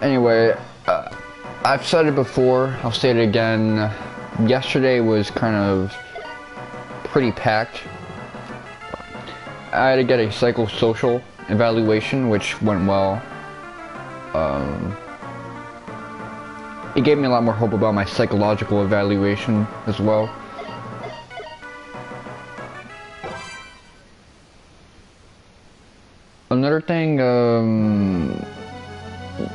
Anyway, I've said it before, I'll say it again. Yesterday was kind of pretty packed. I had to get a psychosocial evaluation, which went well. It gave me a lot more hope about my psychological evaluation as well. Another thing,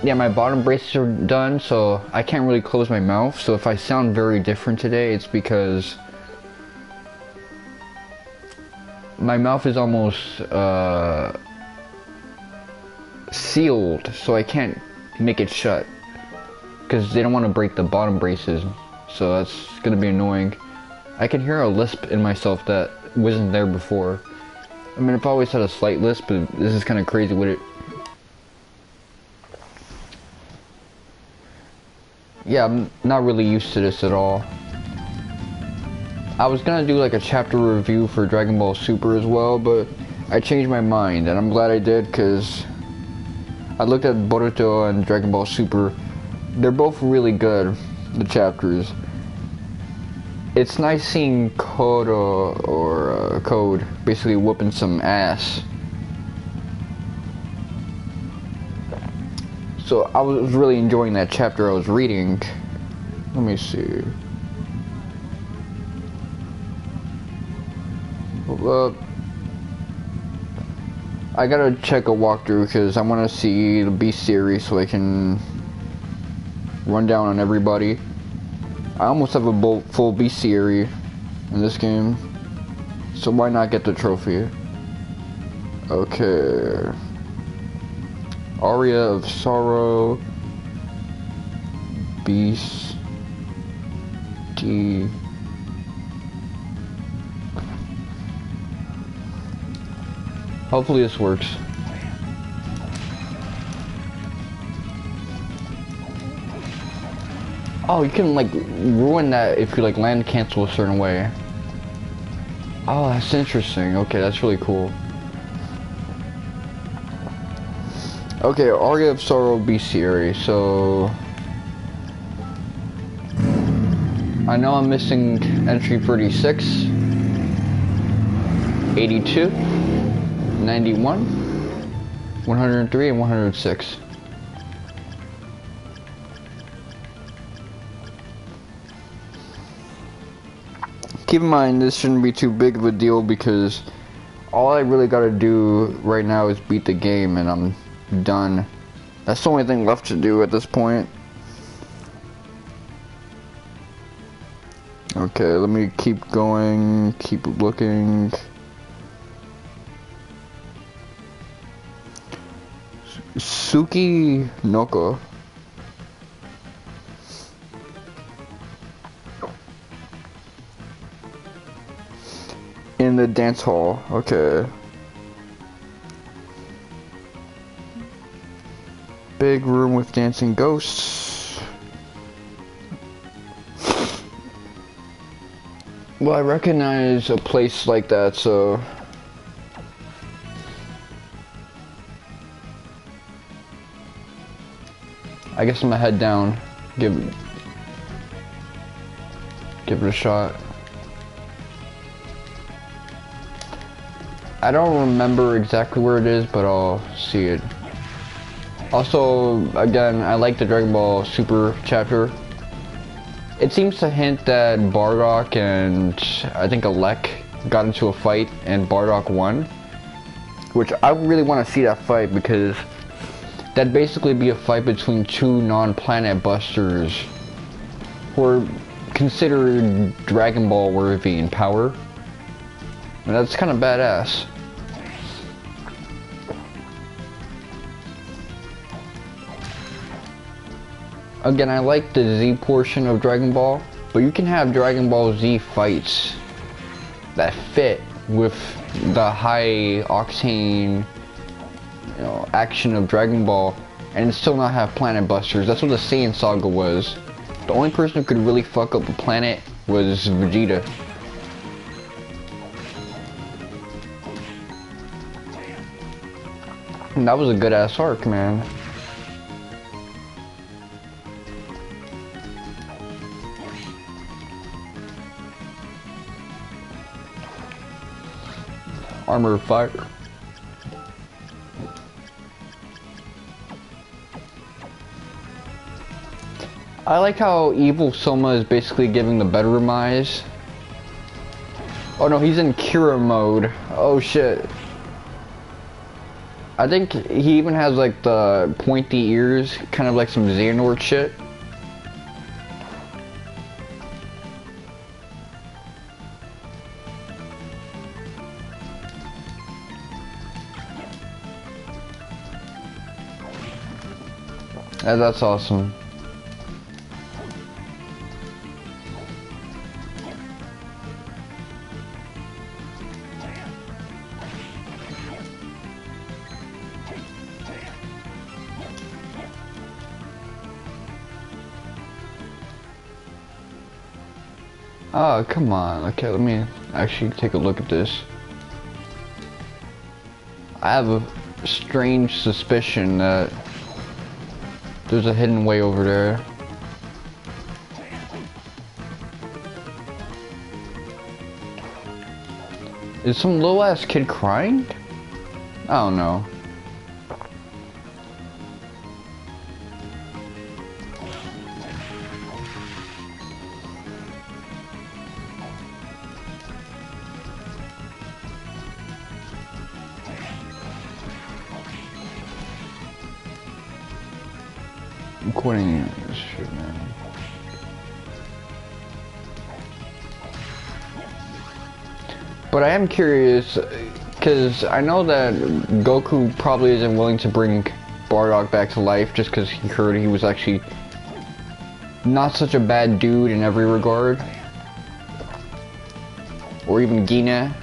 yeah, my bottom braces are done, so I can't really close my mouth. So if I sound very different today, it's because my mouth is almost sealed, so I can't make it shut because they don't want to break the bottom braces, so that's gonna be annoying. I can hear a lisp in myself that wasn't there before. I mean, I've always had a slight lisp, but this is kind of crazy with it. Yeah, I'm not really used to this at all. I was gonna do like a chapter review for Dragon Ball Super as well, but I changed my mind, and I'm glad I did, because I looked at Boruto and Dragon Ball Super. They're both really good, the chapters. It's nice seeing Code basically whooping some ass. So I was really enjoying that chapter I was reading. Let me see. I gotta check a walkthrough because I want to see the Beast series so I can run down on everybody. I almost have a full Beast series in this game, so why not get the trophy? Okay. Aria of Sorrow, Beast, D. Hopefully this works. Oh, you can like ruin that if you like land cancel a certain way. Oh, that's interesting. Okay, that's really cool. Okay, Aria of Sorrow Beast series. So I know I'm missing entry 36, 82, 91, 103, and 106. Keep in mind, this shouldn't be too big of a deal because all I really gotta do right now is beat the game and I'm done. That's the only thing left to do at this point. Okay, let me keep going, keep looking. Suki Noko. In the dance hall, okay. Big room with dancing ghosts. Well, I recognize a place like that, so I guess I'm gonna head down, give it a shot. I don't remember exactly where it is, but I'll see it. Also, again, I like the Dragon Ball Super chapter. It seems to hint that Bardock and I think Alec got into a fight and Bardock won, which I really want to see that fight because that'd basically be a fight between two non-planet busters who are considered Dragon Ball worthy in power. And that's kind of badass. Again, I like the Z portion of Dragon Ball, but you can have Dragon Ball Z fights that fit with the high octane, you know, action of Dragon Ball and still not have planet busters. That's what the Saiyan Saga was. The only person who could really fuck up a planet was Vegeta. And that was a good ass arc, man. Armor of fire. I like how evil Soma is basically giving the better eyes. Oh no, he's in Kira mode. Oh shit. I think he even has like the pointy ears, kind of like some Xehanort shit. Yeah, that's awesome. Oh, come on. Okay, let me actually take a look at this. I have a strange suspicion that there's a hidden way over there. Is some little ass kid crying? I don't know. I'm quitting this shit, man. But I am curious, because I know that Goku probably isn't willing to bring Bardock back to life just because he heard he was actually not such a bad dude in every regard. Or even Gina.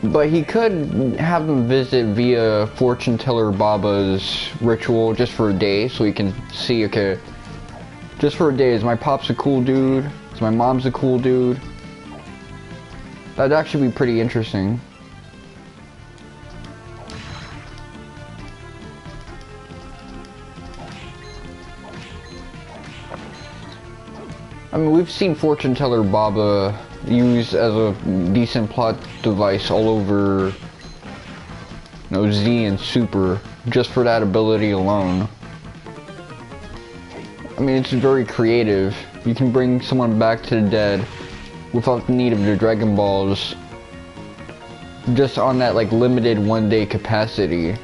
But he could have them visit via Fortune Teller Baba's ritual just for a day so he can see, okay, just for a day, is my pop's a cool dude? Is my mom's a cool dude? That'd actually be pretty interesting. I mean, we've seen Fortune Teller Baba used as a decent plot device all over, you know, Z and Super, just for that ability alone. I mean, it's very creative. You can bring someone back to the dead without the need of the Dragon Balls, just on that like limited one-day capacity.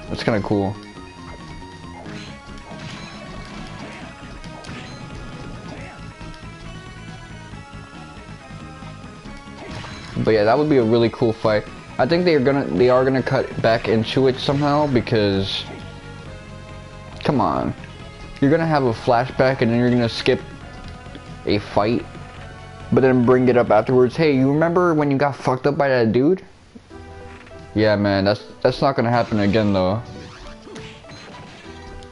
That's kind of cool. But yeah, that would be a really cool fight. I think they are gonna cut back into it somehow, because come on, you're gonna have a flashback and then you're gonna skip a fight, but then bring it up afterwards. Hey, you remember when you got fucked up by that dude? Yeah, man, that's not gonna happen again though.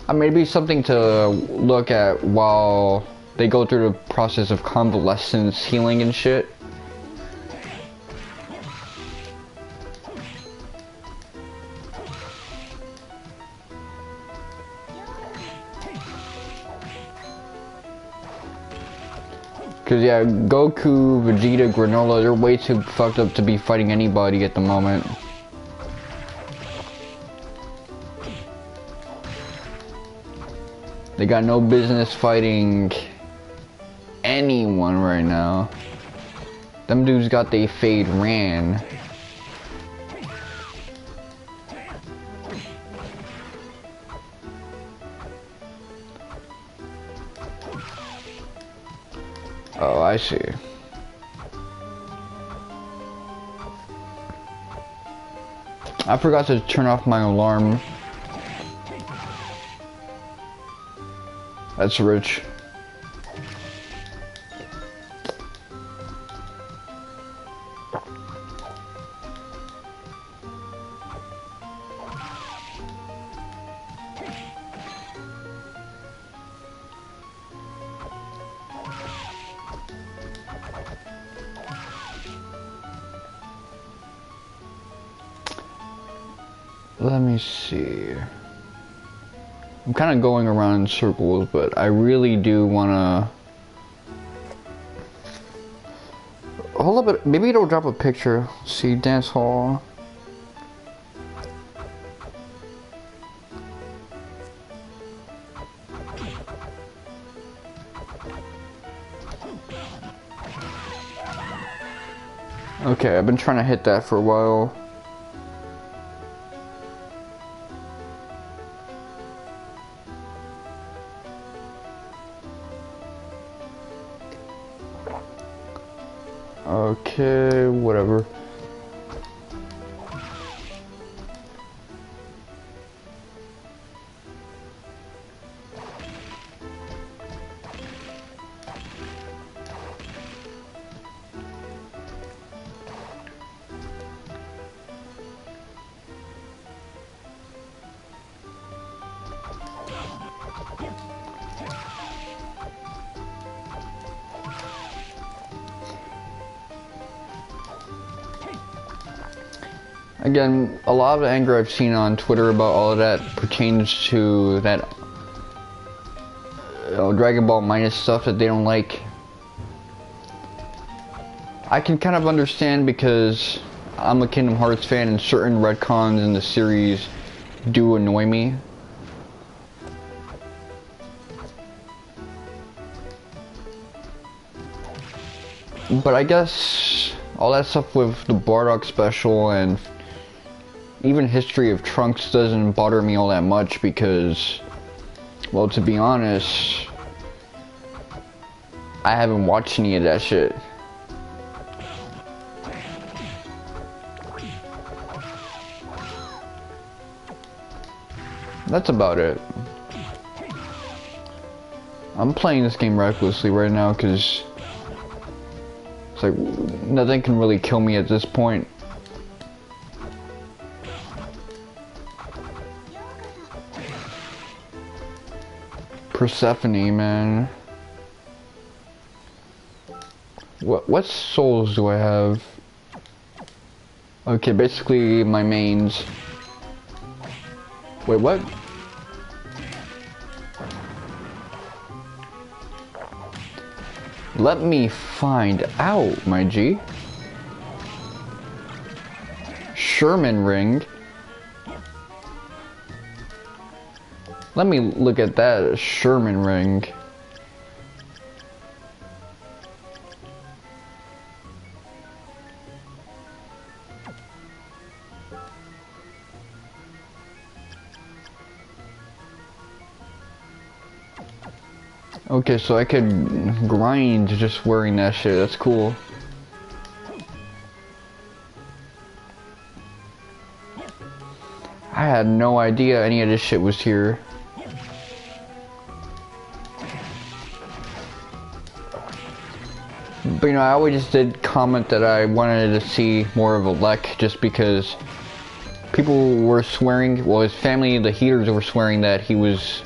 I mean, it'd be something to look at while they go through the process of convalescence, healing and shit. Cause yeah, Goku, Vegeta, Granola, they're way too fucked up to be fighting anybody at the moment. They got no business fighting anyone right now. Them dudes got they fade ran. Oh, I see. I forgot to turn off my alarm. That's rich. Let me see. I'm kind of going around in circles, but I really do want to hold up, maybe it'll drop a picture. See, dance hall. Okay, I've been trying to hit that for a while. Okay, whatever. Again, a lot of the anger I've seen on Twitter about all of that pertains to that Dragon Ball minus stuff that they don't like. I can kind of understand because I'm a Kingdom Hearts fan and certain retcons in the series do annoy me. But I guess all that stuff with the Bardock special and even history of Trunks doesn't bother me all that much because, well, to be honest, I haven't watched any of that shit. That's about it. I'm playing this game recklessly right now because it's like nothing can really kill me at this point. Persephone, man. What souls do I have? Okay, basically my mains. Wait, what? Let me find out, my G. Sherman ring. Let me look at that Sherman ring. Okay, so I could grind just wearing that shit. That's cool. I had no idea any of this shit was here. But you know, I always did comment that I wanted to see more of a Lek just because people were swearing, well, his family, the Heaters, were swearing that he was,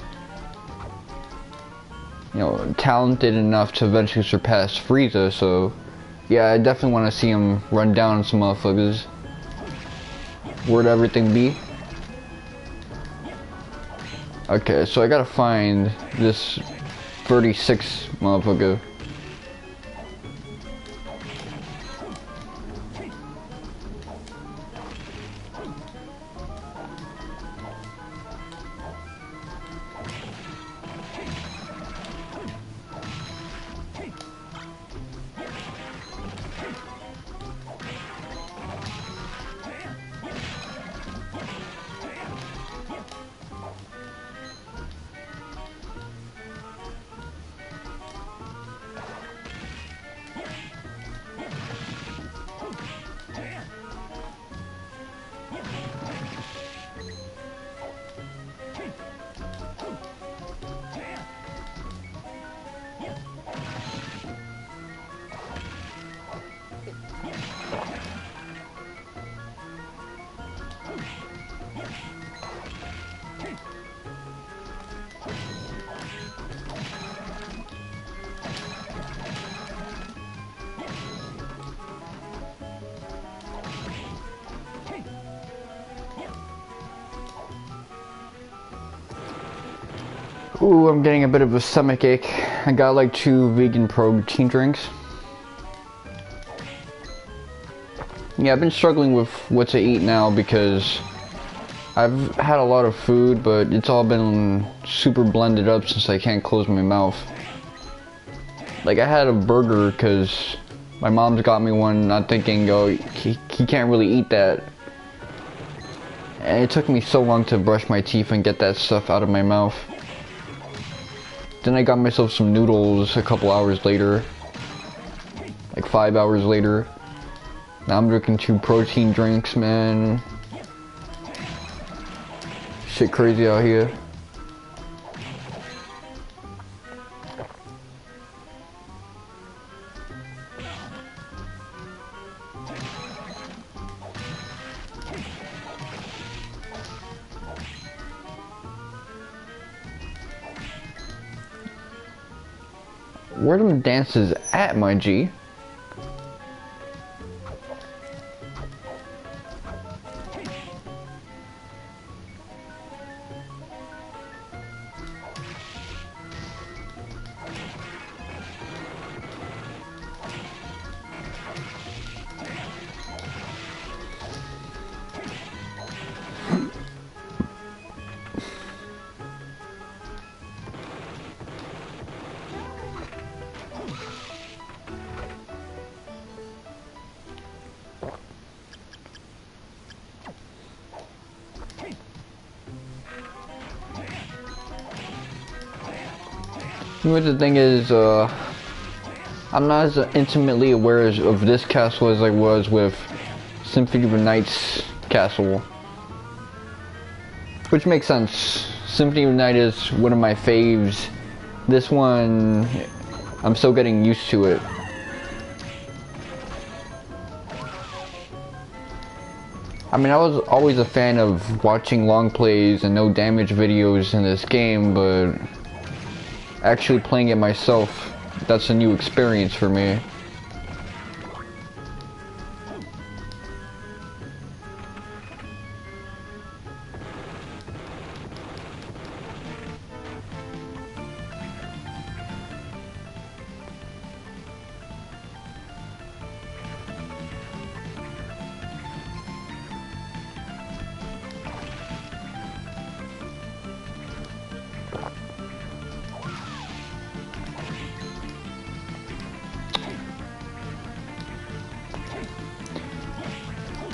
you know, talented enough to eventually surpass Frieza, so yeah, I definitely want to see him run down some motherfuckers. Where'd everything be? Okay, so I gotta find this 36 motherfucker. Ooh, I'm getting a bit of a stomach ache. I got like 2 vegan protein drinks. Yeah, I've been struggling with what to eat now because I've had a lot of food, but it's all been super blended up since I can't close my mouth. Like, I had a burger because my mom's got me one, not thinking, oh, he can't really eat that. And it took me so long to brush my teeth and get that stuff out of my mouth. Then I got myself some noodles a couple hours later. Like 5 hours later. Now I'm drinking 2 protein drinks, man. Shit crazy out here. Where them dances at, my G? You know what the thing is, I'm not as intimately aware of this castle as I was with Symphony of the Night's castle. Which makes sense. Symphony of the Night is one of my faves. This one, I'm still getting used to it. I mean, I was always a fan of watching long plays and no damage videos in this game, but actually playing it myself, that's a new experience for me.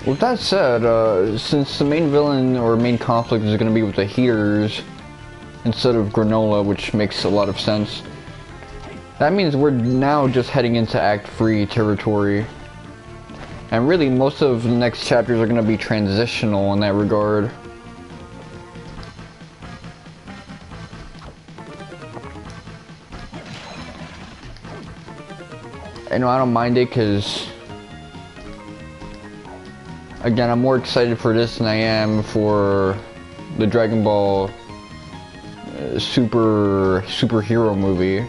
With that said, since the main villain or main conflict is going to be with the heaters instead of Granola, which makes a lot of sense, that means we're now just heading into Act 3 territory. And really, most of the next chapters are going to be transitional in that regard. You know, I don't mind it because, again, I'm more excited for this than I am for the Dragon Ball superhero movie.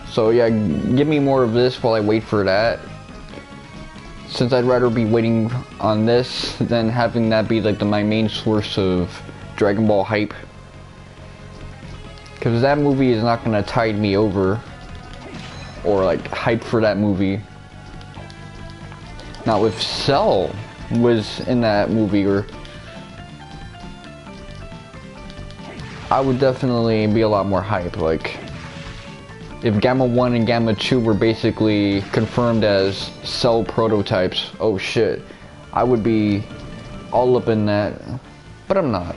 So yeah, give me more of this while I wait for that. Since I'd rather be waiting on this than having that be like my main source of Dragon Ball hype. Because that movie is not gonna tide me over. Or like hype for that movie. Now if Cell was in that movie, or I would definitely be a lot more hype. Like if Gamma 1 and Gamma 2 were basically confirmed as Cell prototypes, oh shit, I would be all up in that, but I'm not.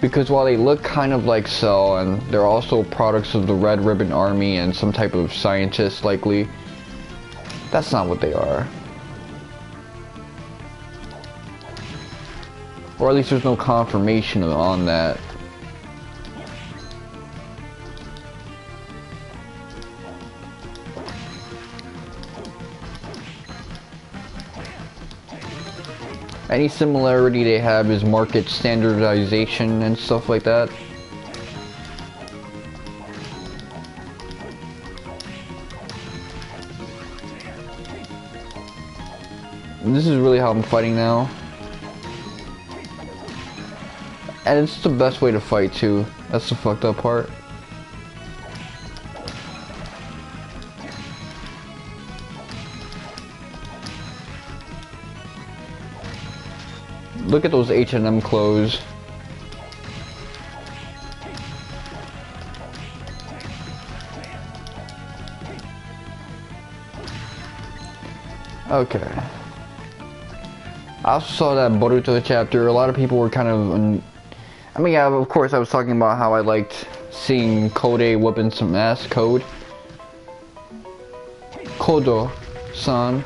Because while they look kind of like Cell, and they're also products of the Red Ribbon Army and some type of scientist likely, that's not what they are. Or at least there's no confirmation on that. Any similarity they have is market standardization and stuff like that. This is really how I'm fighting now. And it's the best way to fight too. That's the fucked up part. Look at those H&M clothes. Okay. I also saw that Boruto chapter. A lot of people were kind of... I mean, yeah, of course, I was talking about how I liked seeing Kode whipping some ass. Kodo-san.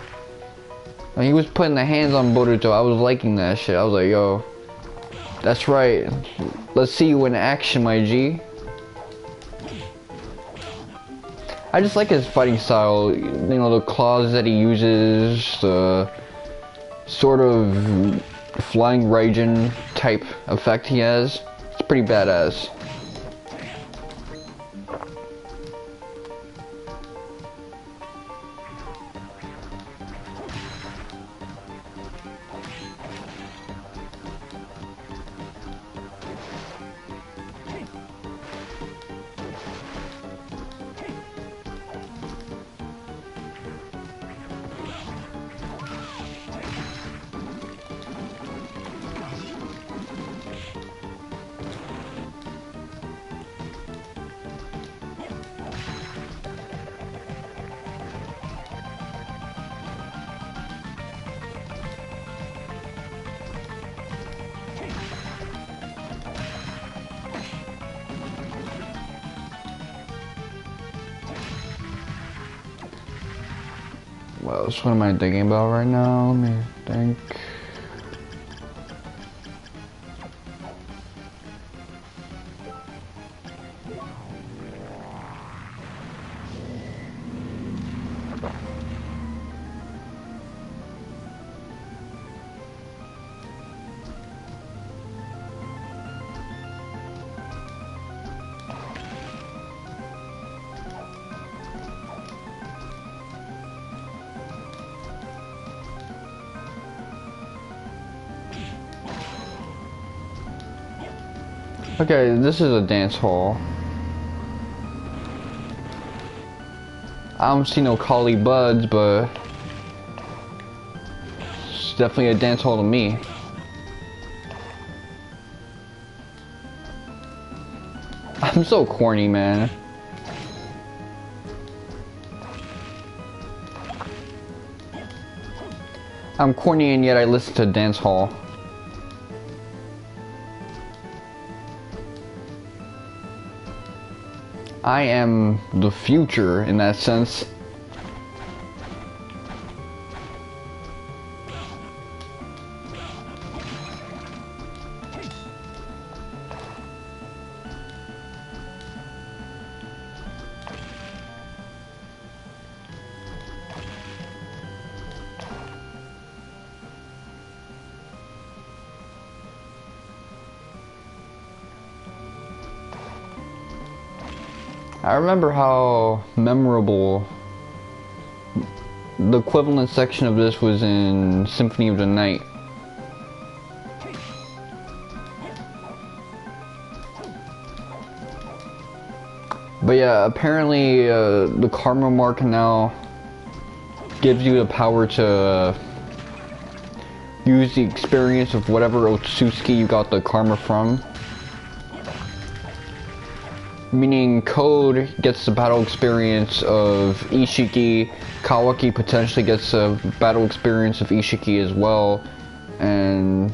He was putting the hands on Boruto. I was liking that shit. I was like, yo, that's right. Let's see you in action, my G. I just like his fighting style. You know, the claws that he uses, the sort of flying Raijin type effect he has. It's pretty badass. What else? What am I thinking about right now? Let me think. Okay, this is a dance hall. I don't see no Kali buds, but it's definitely a dance hall to me. I'm so corny, man. I'm corny and yet I listen to dance hall. I am the future in that sense. I remember how memorable the equivalent section of this was in Symphony of the Night. But yeah, apparently the Karma Mark now gives you the power to use the experience of whatever Otsutsuki you got the karma from. Meaning Code gets the battle experience of Ishiki, Kawaki potentially gets a battle experience of Ishiki as well, and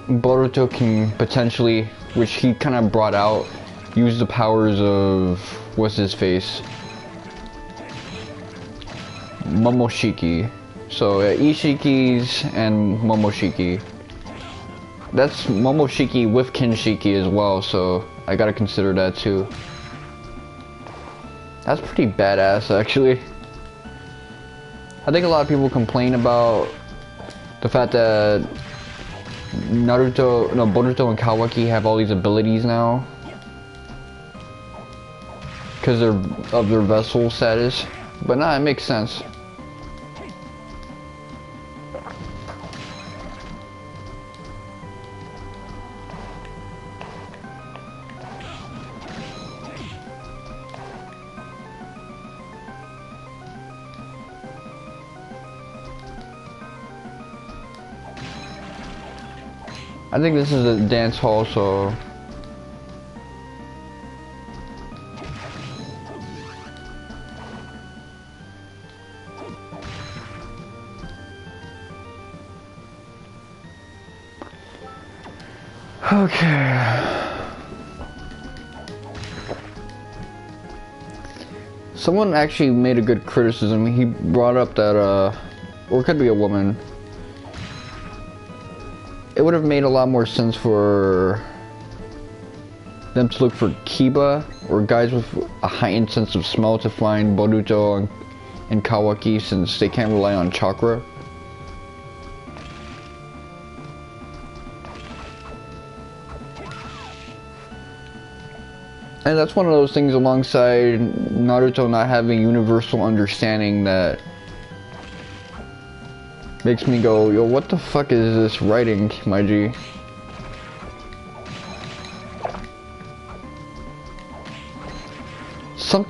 Boruto can potentially, which he kind of brought out, use the powers of, what's his face? Momoshiki. So Ishiki's and Momoshiki. That's Momoshiki with Kinshiki as well, so I gotta consider that too. That's pretty badass, actually. I think a lot of people complain about the fact that Boruto and Kawaki have all these abilities now because of their vessel status, but nah, it makes sense. I think this is a dance hall, so... Okay. Someone actually made a good criticism. He brought up that, or it could be a woman. It would have made a lot more sense for them to look for Kiba, or guys with a heightened sense of smell, to find Boruto and Kawaki, since they can't rely on chakra. And that's one of those things, alongside Naruto not having universal understanding, that makes me go, yo, what the fuck is this writing, my G? Some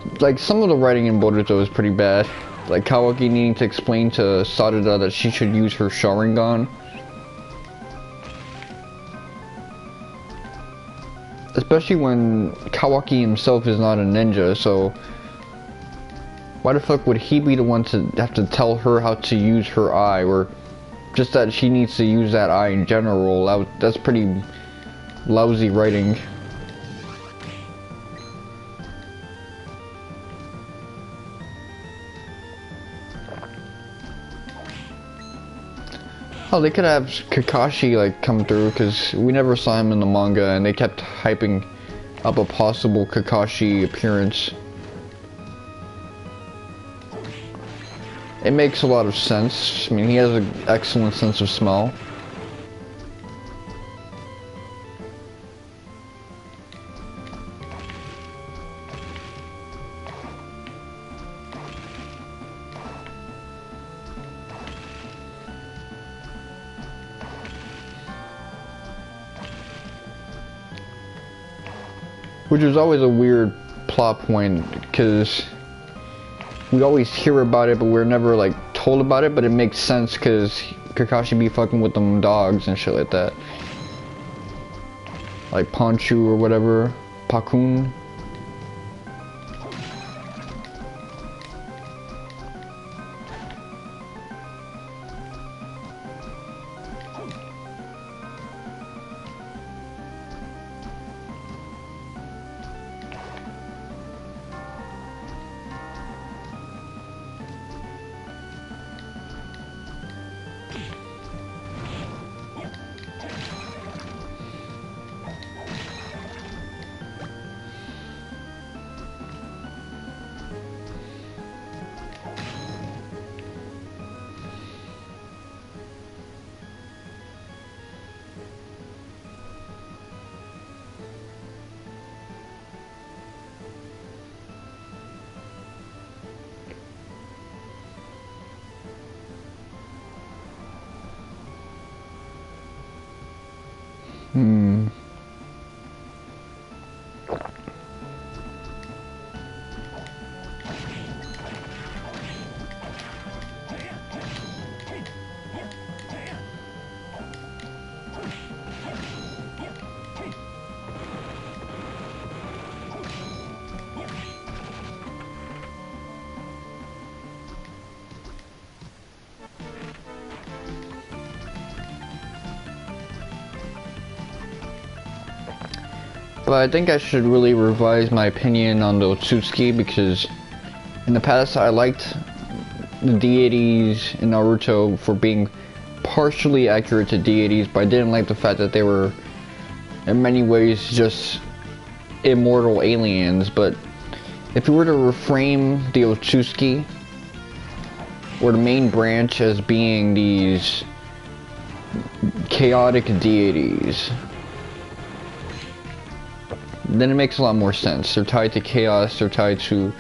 of the writing in Boruto is pretty bad. Like Kawaki needing to explain to Sarada that she should use her Sharingan. Especially when Kawaki himself is not a ninja, so why the fuck would he be the one to have to tell her how to use her eye, or just that she needs to use that eye in general? That's pretty lousy writing. Oh, they could have Kakashi like come through, because we never saw him in the manga, and they kept hyping up a possible Kakashi appearance. It makes a lot of sense. I mean, he has an excellent sense of smell. Which is always a weird plot point, because we always hear about it, but we're never like told about it, but it makes sense because Kakashi be fucking with them dogs and shit like that. Like Ponchu or whatever, Pakun. But I think I should really revise my opinion on the Otsutsuki, because in the past I liked the deities in Naruto for being partially accurate to deities, but I didn't like the fact that they were in many ways just immortal aliens. But if you were to reframe the Otsutsuki, or the main branch, as being these chaotic deities, then it makes a lot more sense. They're tied to chaos, they're tied to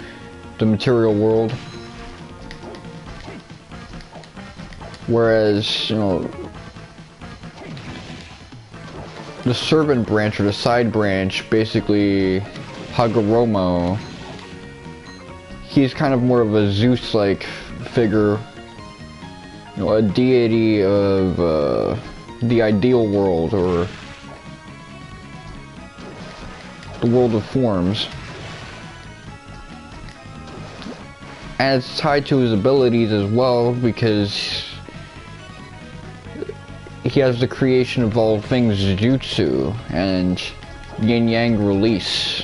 the material world. Whereas, you know, the servant branch, or the side branch, basically Hagoromo, he's kind of more of a Zeus-like figure, you know, a deity of the ideal world, or the world of forms. And it's tied to his abilities as well, because he has the creation of all things jutsu and yin yang release.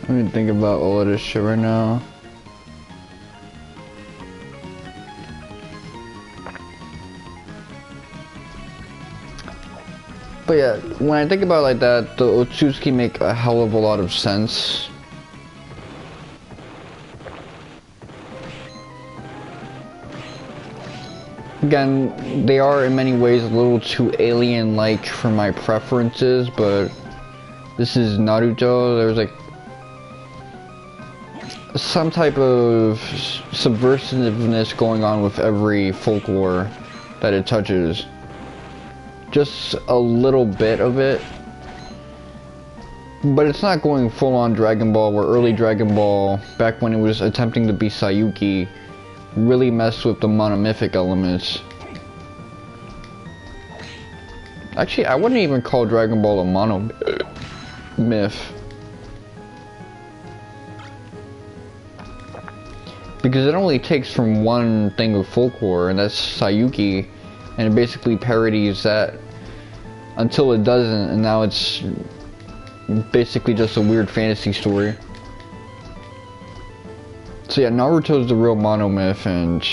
Let me think about all of this shit right now. But yeah, when I think about it like that, the Otsutsuki make a hell of a lot of sense. Again, they are in many ways a little too alien-like for my preferences, but this is Naruto. There's like some type of subversiveness going on with every folklore that it touches. Just a little bit of it. But it's not going full on Dragon Ball, where early Dragon Ball, back when it was attempting to be Sayuki, really messed with the monomythic elements. Actually, I wouldn't even call Dragon Ball a monomyth. Because it only takes from one thing of folklore, and that's Sayuki, and it basically parodies that until it doesn't, and now it's basically just a weird fantasy story. So yeah, Naruto's the real monomyth, and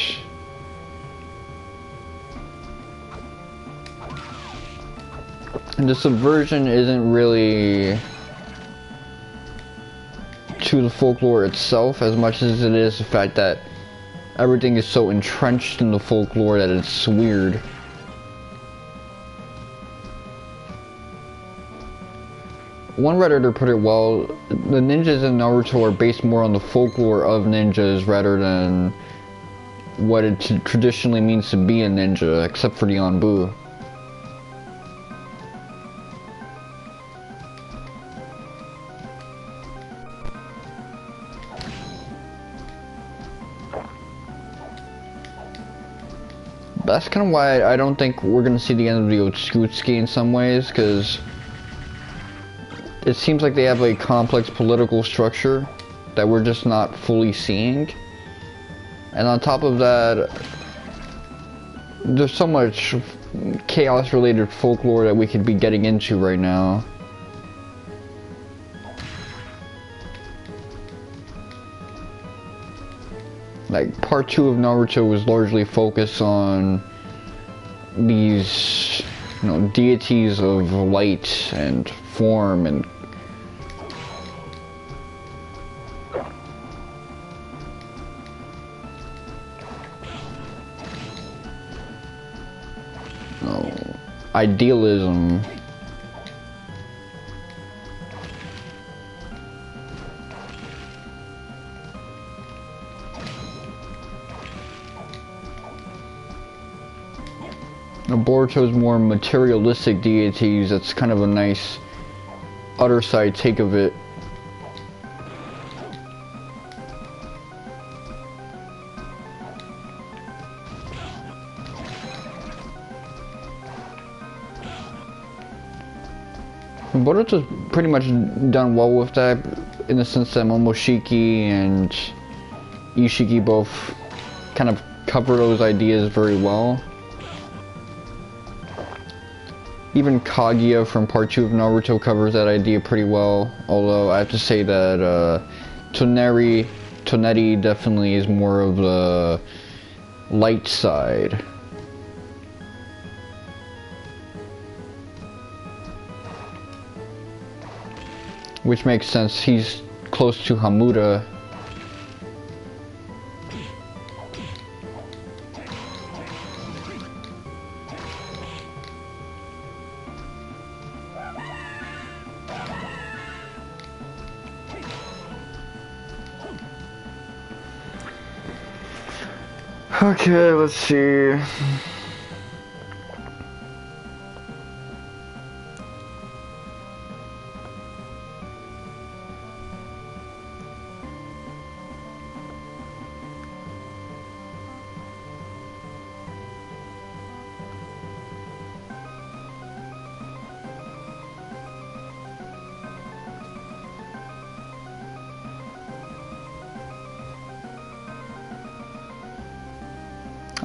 the subversion isn't really to the folklore itself as much as it is the fact that everything is so entrenched in the folklore that it's weird. One Redditor put it well, the ninjas in Naruto are based more on the folklore of ninjas rather than what it traditionally means to be a ninja, except for the Anbu. That's kind of why I don't think we're going to see the end of the Otsutsuki in some ways, because it seems like they have a complex political structure that we're just not fully seeing. And on top of that, there's so much chaos-related folklore that we could be getting into right now. Like, part 2 of Naruto was largely focused on these, you know, deities of light and form and idealism. Boruto's more materialistic deities, that's kind of a nice other side take of it. Boruto's pretty much done well with that, in the sense that Momoshiki and Ishiki both kind of cover those ideas very well. Even Kaguya from part 2 of Naruto covers that idea pretty well, although I have to say that Toneri definitely is more of the light side. Which makes sense, he's close to Hamuda. Okay, let's see.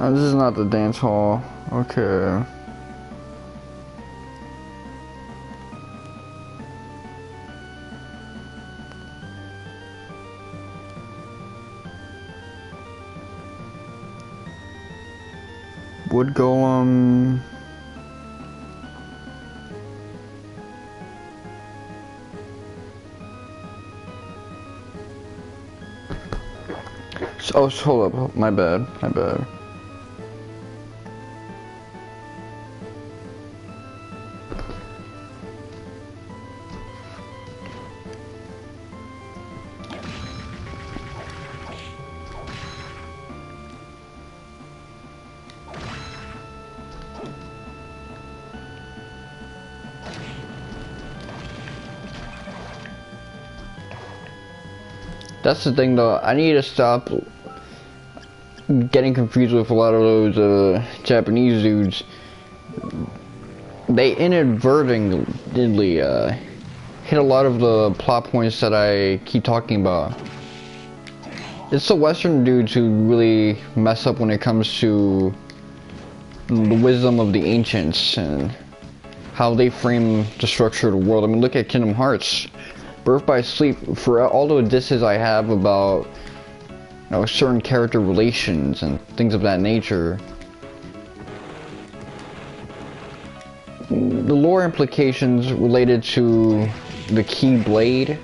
Oh, this is not the dance hall. Okay. Wood Golem. Oh, hold up. My bad. My bad. That's the thing though, I need to stop getting confused with a lot of those Japanese dudes. They inadvertently hit a lot of the plot points that I keep talking about. It's the Western dudes who really mess up when it comes to the wisdom of the ancients and how they frame the structure of the world. I mean, look at Kingdom Hearts. Birth by Sleep, for all the disses I have about, you know, certain character relations and things of that nature, the lore implications related to the key blade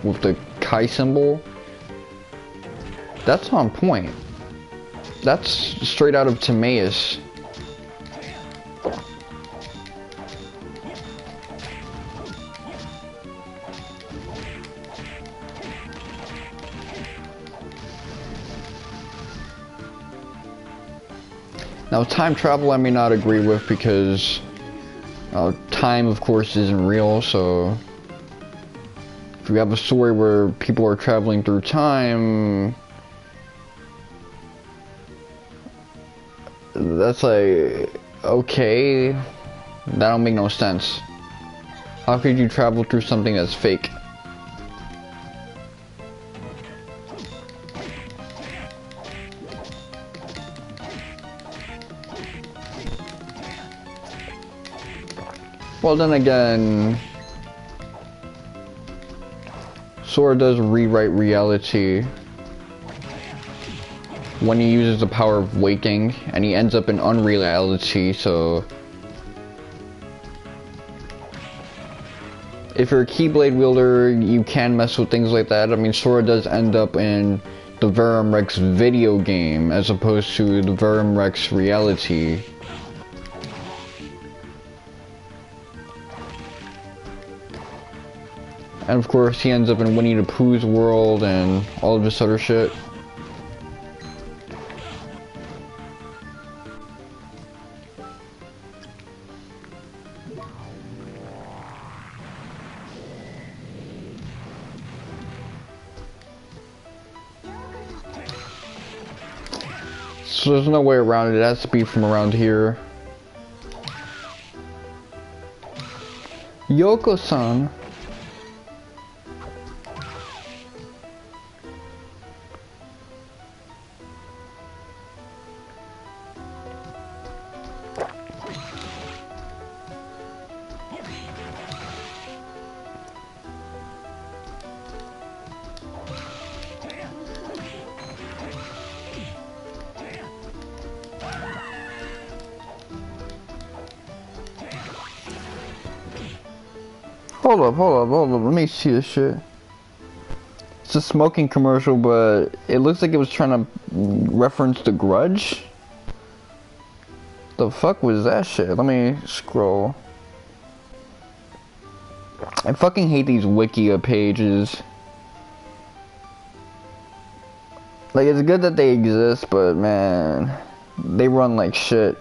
with the Kai symbol, that's on point. That's straight out of Timaeus. Now, time travel I may not agree with because time, of course, isn't real, so if you have a story where people are traveling through time, that's like, okay, that don't make no sense. How could you travel through something that's fake? Well, then again, Sora does rewrite reality when he uses the power of waking, and he ends up in unreality, so if you're a Keyblade wielder, you can mess with things like that. I mean, Sora does end up in the Verum Rex video game as opposed to the Verum Rex reality. And of course, he ends up in Winnie the Pooh's world and all of this other shit. So there's no way around it. It has to be from around here. Yoko-san. Hold up. Let me see this shit. It's a smoking commercial, but it looks like it was trying to reference The Grudge. The fuck was that shit? Let me scroll. I fucking hate these Wikia pages. Like, it's good that they exist, but man, they run like shit.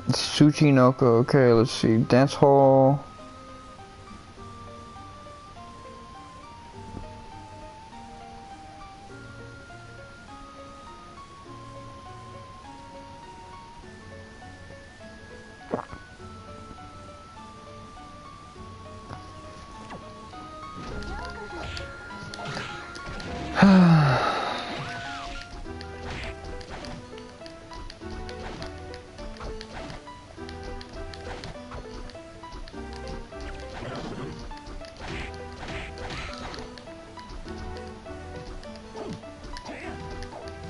Tsuchinoko, okay, let's see. Dance hall.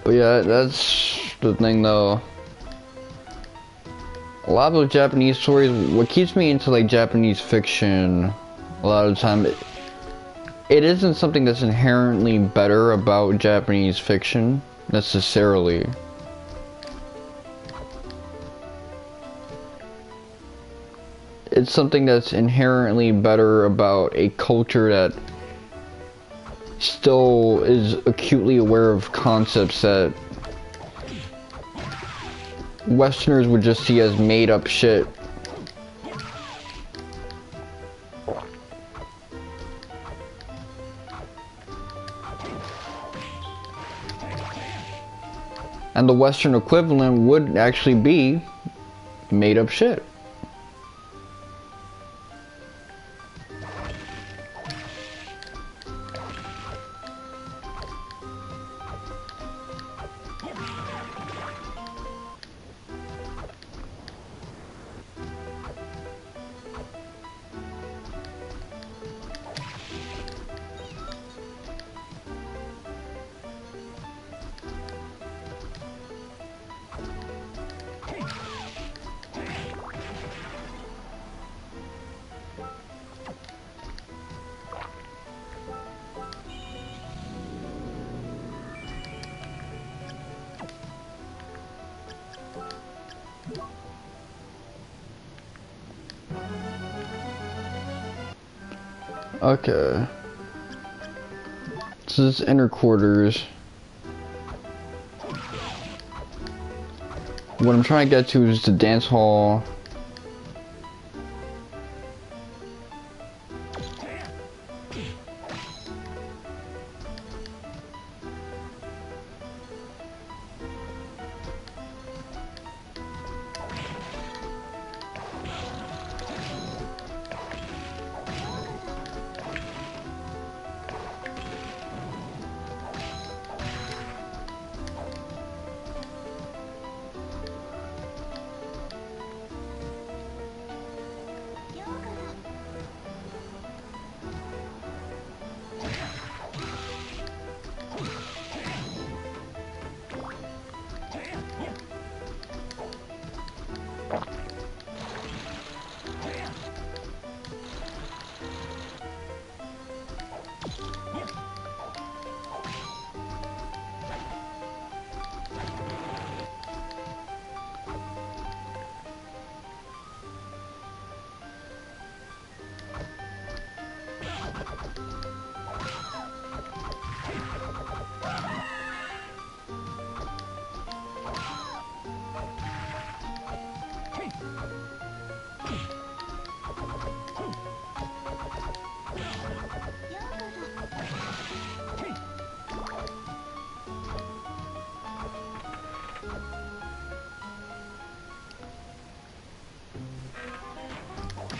But yeah, that's the thing though. A lot of those Japanese stories, what keeps me into like Japanese fiction, a lot of the time, it isn't something that's inherently better about Japanese fiction, necessarily. It's something that's inherently better about a culture that still is acutely aware of concepts that Westerners would just see as made up shit. And the Western equivalent would actually be made up shit. Okay. This is inner quarters. What I'm trying to get to is the dance hall.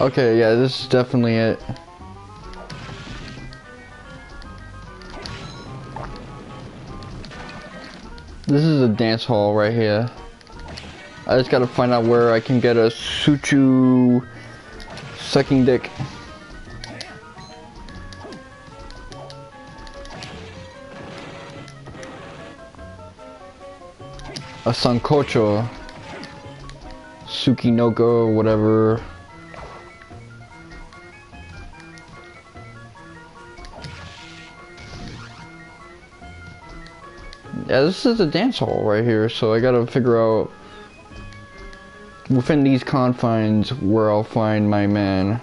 Okay, yeah, this is definitely it. This is a dance hall right here. I just gotta find out where I can get a Suchu sucking dick. A sancocho. Tsukinoko, whatever. Yeah, this is a dance hall right here, so I gotta figure out within these confines where I'll find my man.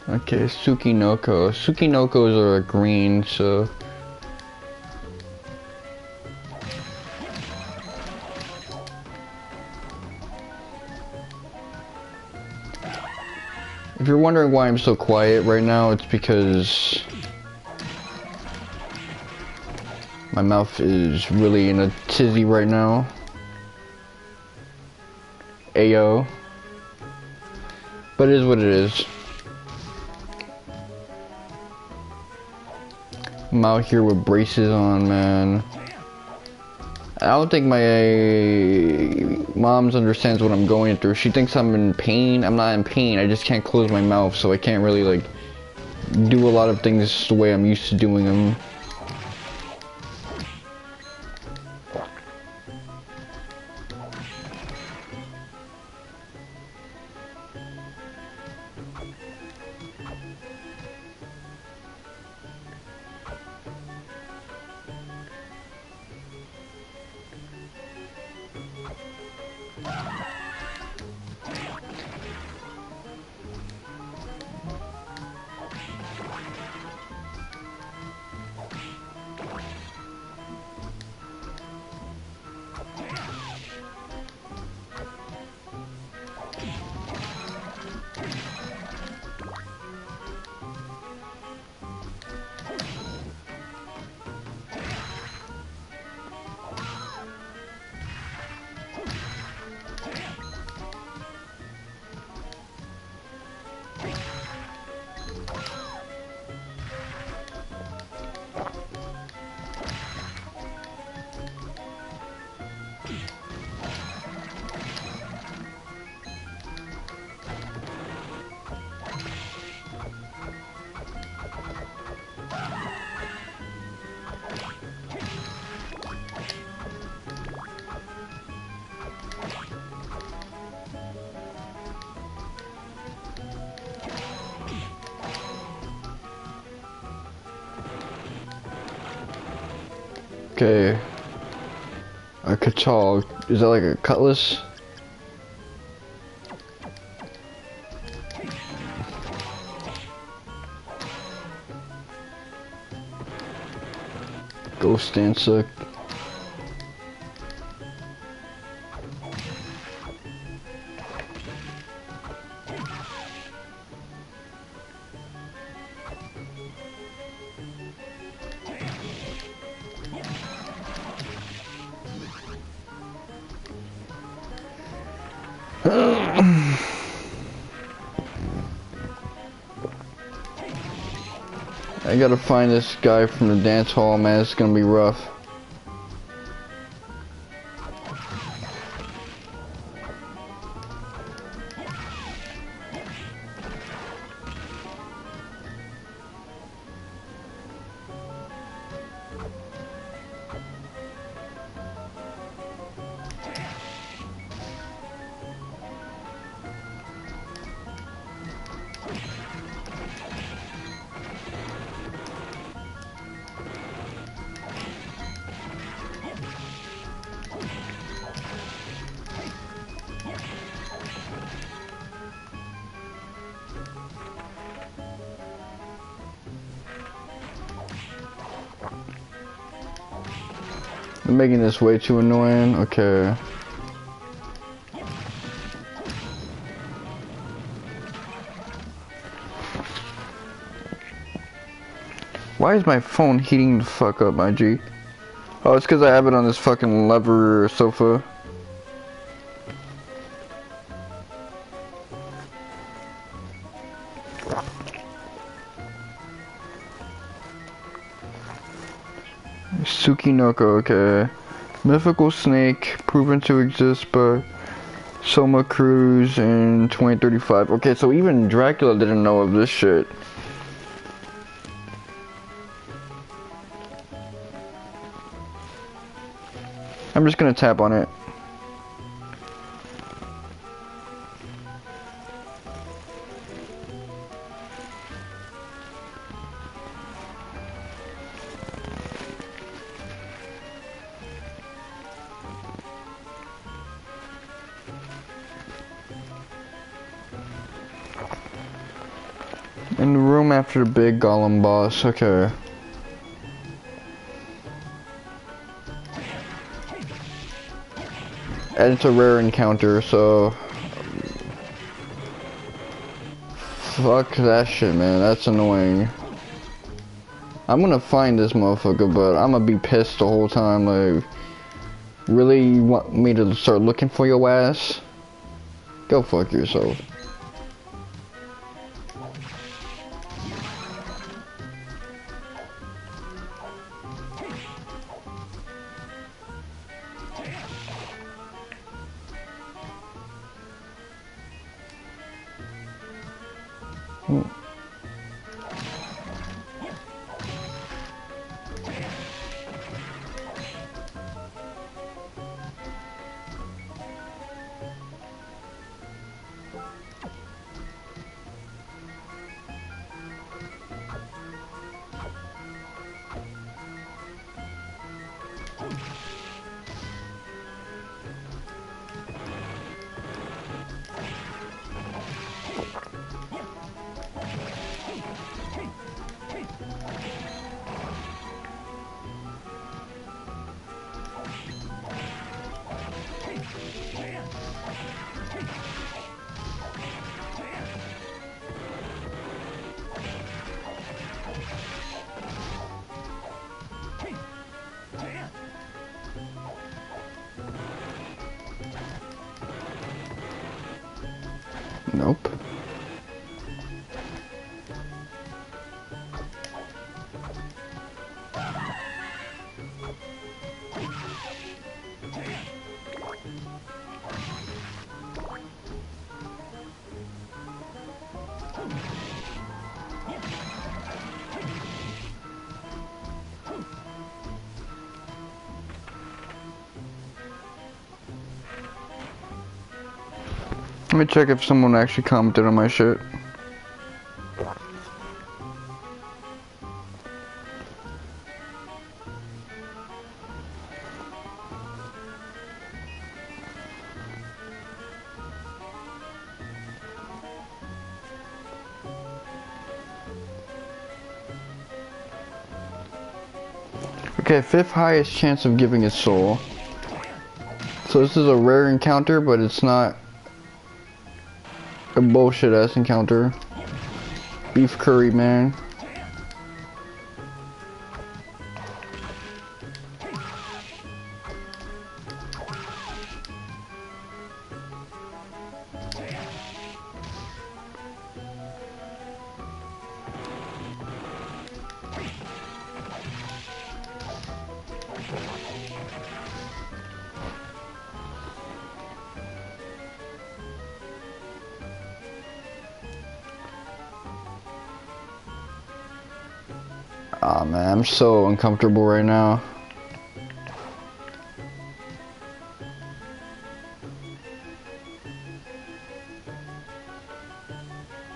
Okay, Tsukinoko. Tsukinokos are green, so... If you're wondering why I'm so quiet right now, it's because... my mouth is really in a tizzy right now. Ayo. But it is what it is. I'm out here with braces on, man. I don't think my mom's understands what I'm going through. She thinks I'm in pain. I'm not in pain. I just can't close my mouth, so I can't really, like, do a lot of things the way I'm used to doing them. Okay. A kachal. Is that like a cutlass? Ghost dancer. I gotta find this guy from the dance hall, man. It's gonna be rough. I'm making this way too annoying. Okay. Why is my phone heating the fuck up, my G? Oh, it's because I have it on this fucking lever sofa. Tsukinoko, okay. Mythical snake, proven to exist by Soma Cruise in 2035. Okay, so even Dracula didn't know of this shit. I'm just gonna tap on it. In the room after the big golem boss, okay. And it's a rare encounter, so... Fuck that shit, man, that's annoying. I'm gonna find this motherfucker, but I'm gonna be pissed the whole time, like... Really, you want me to start looking for your ass? Go fuck yourself. Nope. Let me check if someone actually commented on my shit. Okay, 5th highest chance of giving its soul. So this is a rare encounter, but it's not a bullshit ass encounter. Beef curry, man. Aw, man, I'm so uncomfortable right now.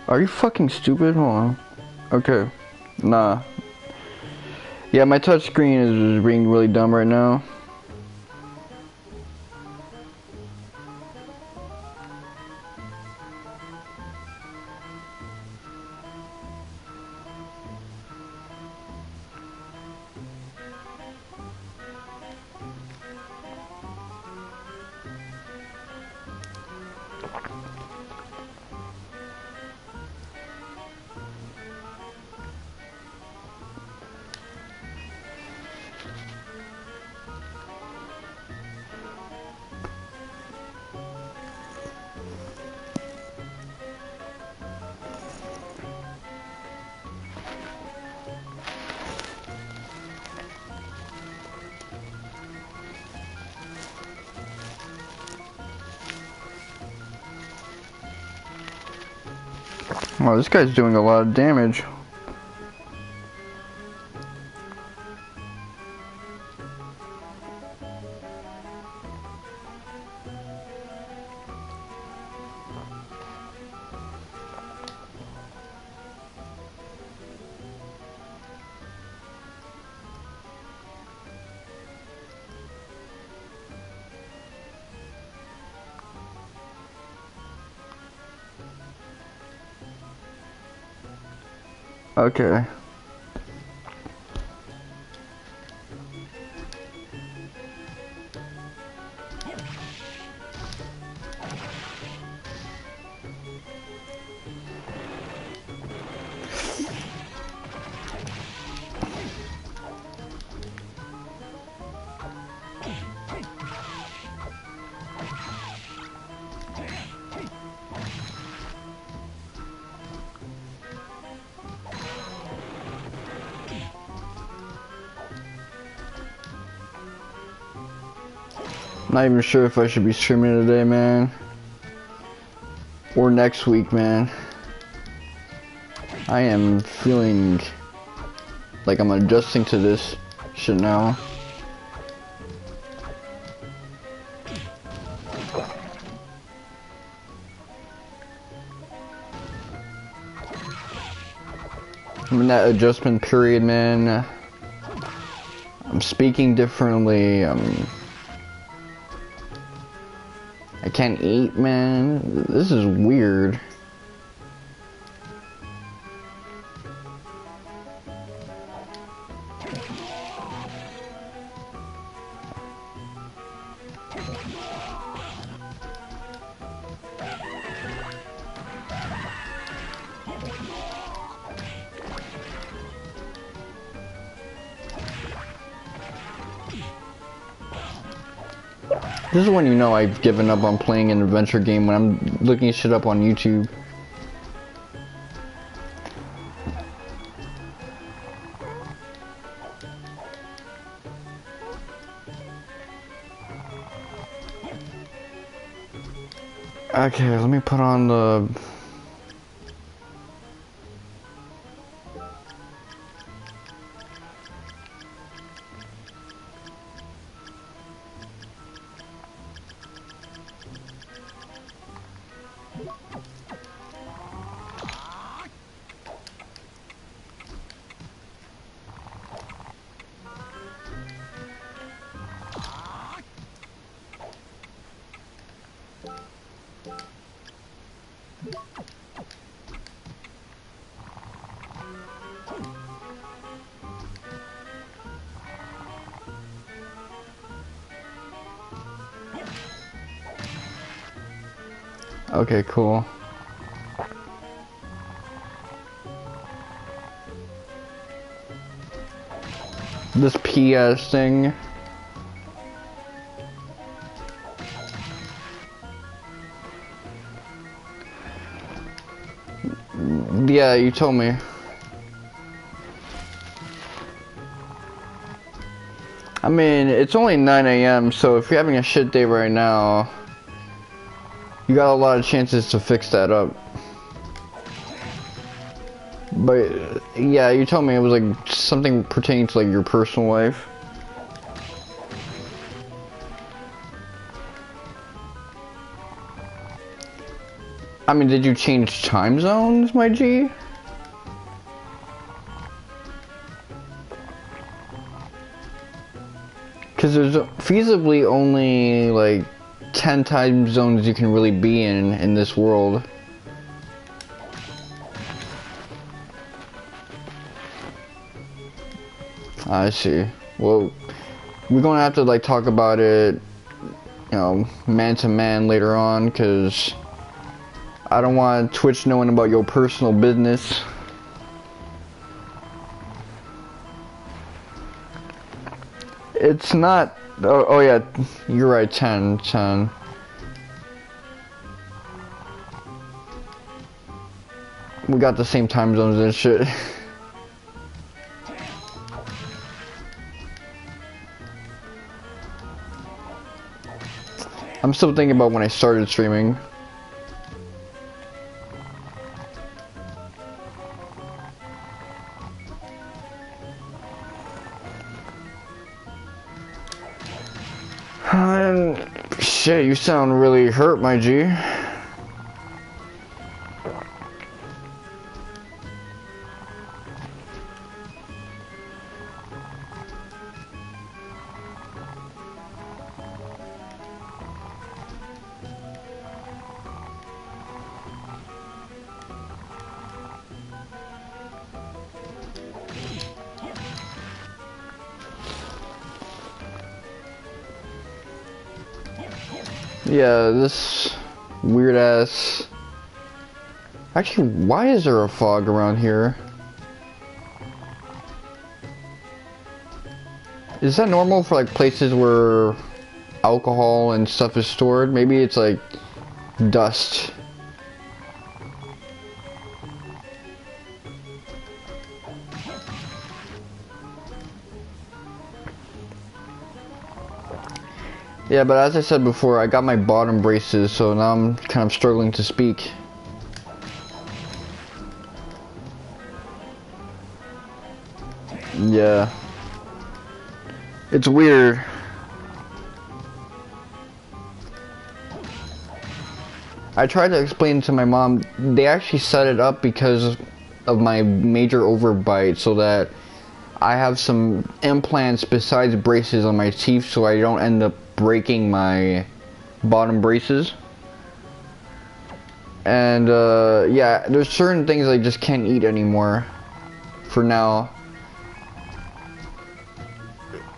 Are you fucking stupid? Hold on. Okay. Nah. Yeah, my touch screen is being really dumb right now. Wow, this guy's doing a lot of damage. Okay. Not even sure if I should be streaming today, man. Or next week, man. I am feeling like I'm adjusting to this shit now. I'm in that adjustment period, man. I'm speaking differently. I can't eat, man. This is weird. This is when you know I've given up on playing an adventure game, when I'm looking shit up on YouTube. Okay, let me put on the... Okay, cool. This PS thing. Yeah, you told me. I mean, it's only 9 AM, so if you're having a shit day right now, you got a lot of chances to fix that up. But yeah, you told me it was like something pertaining to like your personal life. I mean, did you change time zones, my G? Because there's feasibly only like 10 time zones you can really be in this world. I see. Well, we're gonna have to like talk about it, you know, man to man later on, because I don't want Twitch knowing about your personal business. It's not. Oh yeah, you're right. 10. We got the same time zones and shit. I'm still thinking about when I started streaming. man. Shit, you sound really hurt, my G. Yeah, this weird ass. Actually, why is there a fog around here? Is that normal for like places where alcohol and stuff is stored? Maybe it's like dust. Yeah, but as I said before, I got my bottom braces, so now I'm kind of struggling to speak. Yeah. It's weird. I tried to explain to my mom, they actually set it up because of my major overbite, so that I have some implants besides braces on my teeth, so I don't end up breaking my bottom braces. And yeah, there's certain things I just can't eat anymore for now.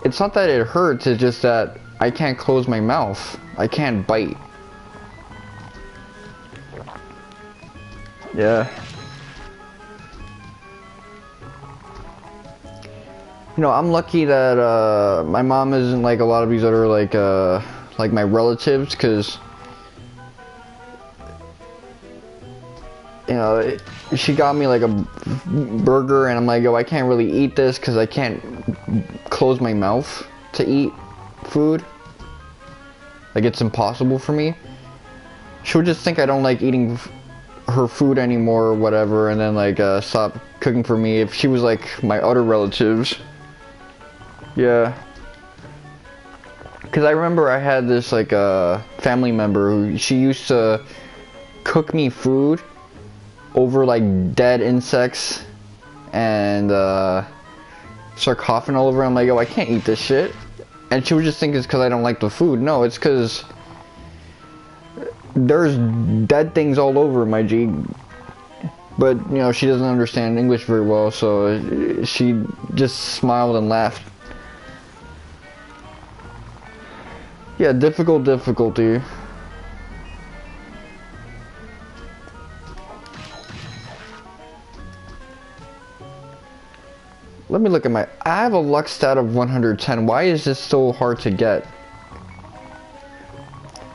It's not that it hurts, it's just that I can't close my mouth. I can't bite. Yeah. You know, I'm lucky that my mom isn't like a lot of these other like my relatives, because you know, she got me like a burger and I'm like, yo, I can't really eat this because I can't close my mouth to eat food. Like, it's impossible for me. She would just think I don't like eating her food anymore or whatever, and then like stop cooking for me if she was like my other relatives. Yeah, because I remember I had this like family member who she used to cook me food over like dead insects and start coughing all over. I'm like, oh, I can't eat this shit. And she would just think it's because I don't like the food. No, it's because there's dead things all over, my G. But you know, she doesn't understand English very well, so she just smiled and laughed. Yeah, difficulty. Let me look at my... I have a luck stat of 110. Why is this so hard to get?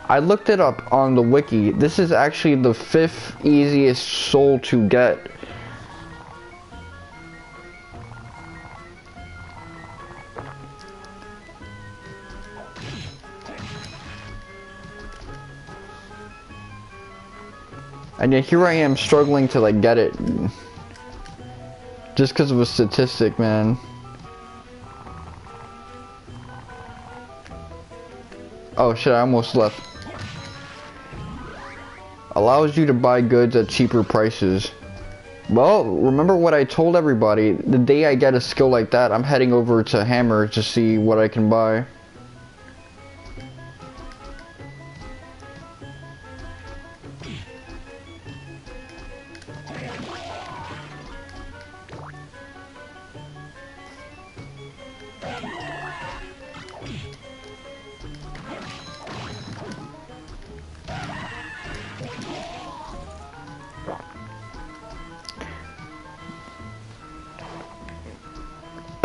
I looked it up on the wiki. This is actually the 5th easiest soul to get. And yet here I am struggling to like get it. Just because of a statistic, man. Oh shit, I almost left. Allows you to buy goods at cheaper prices. Well, remember what I told everybody. The day I get a skill like that, I'm heading over to Hammer to see what I can buy.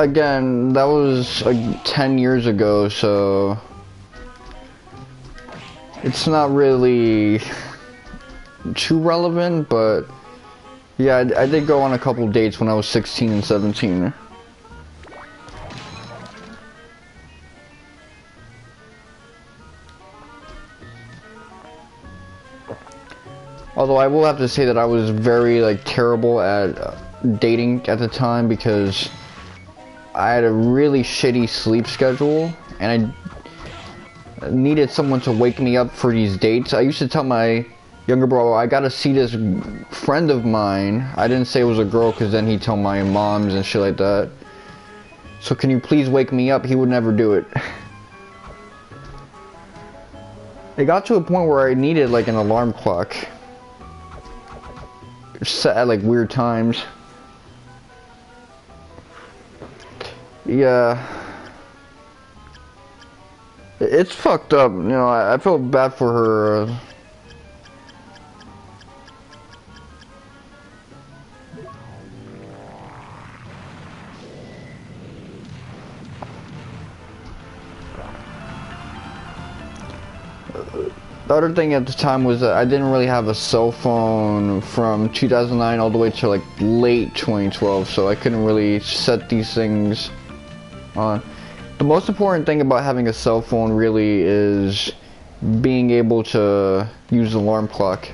Again, that was like 10 years ago, so it's not really too relevant, but yeah, I did go on a couple dates when I was 16 and 17. Although I will have to say that I was very like terrible at dating at the time, because I had a really shitty sleep schedule, and needed someone to wake me up for these dates. I used to tell my younger bro, I gotta see this friend of mine. I didn't say it was a girl because then he'd tell my moms and shit like that. So can you please wake me up? He would never do it. It got to a point where I needed like an alarm clock. Set at like weird times. Yeah. It's fucked up, you know, I feel bad for her. The other thing at the time was that I didn't really have a cell phone from 2009 all the way to like late 2012, so I couldn't really set these things on. The most important thing about having a cell phone really is being able to use the alarm clock.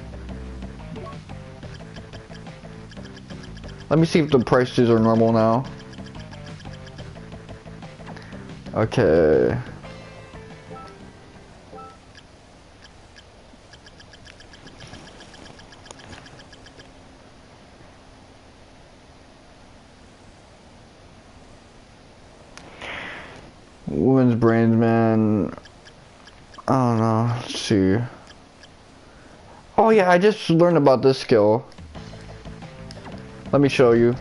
Let me see if the prices are normal now. Okay. Women's brains, man. I don't know. Let's see. Oh yeah, I just learned about this skill. Let me show you.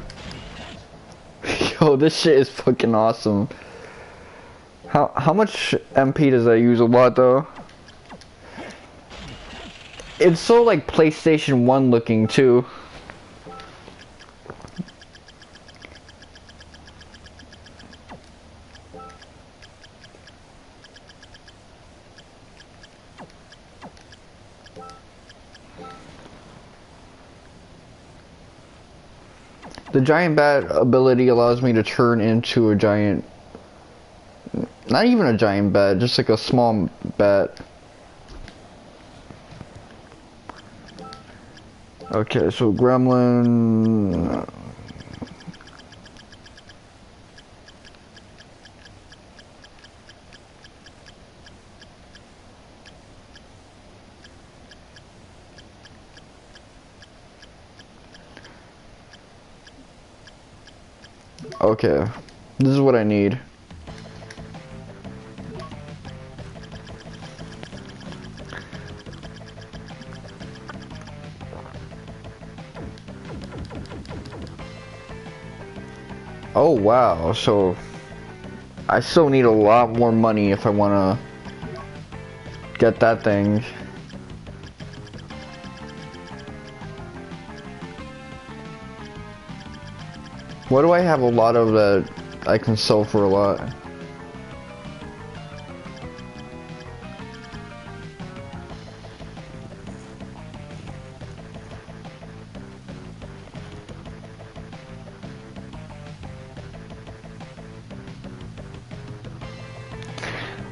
Yo, this shit is fucking awesome. How much MP does that use? A lot though. It's so like PlayStation 1 looking too. The giant bat ability allows me to turn into a giant, not even a giant bat, just like a small bat. Okay, so gremlin. Okay, this is what I need. Oh wow, so I still need a lot more money if I want to get that thing. What do I have a lot of that I can sell for a lot?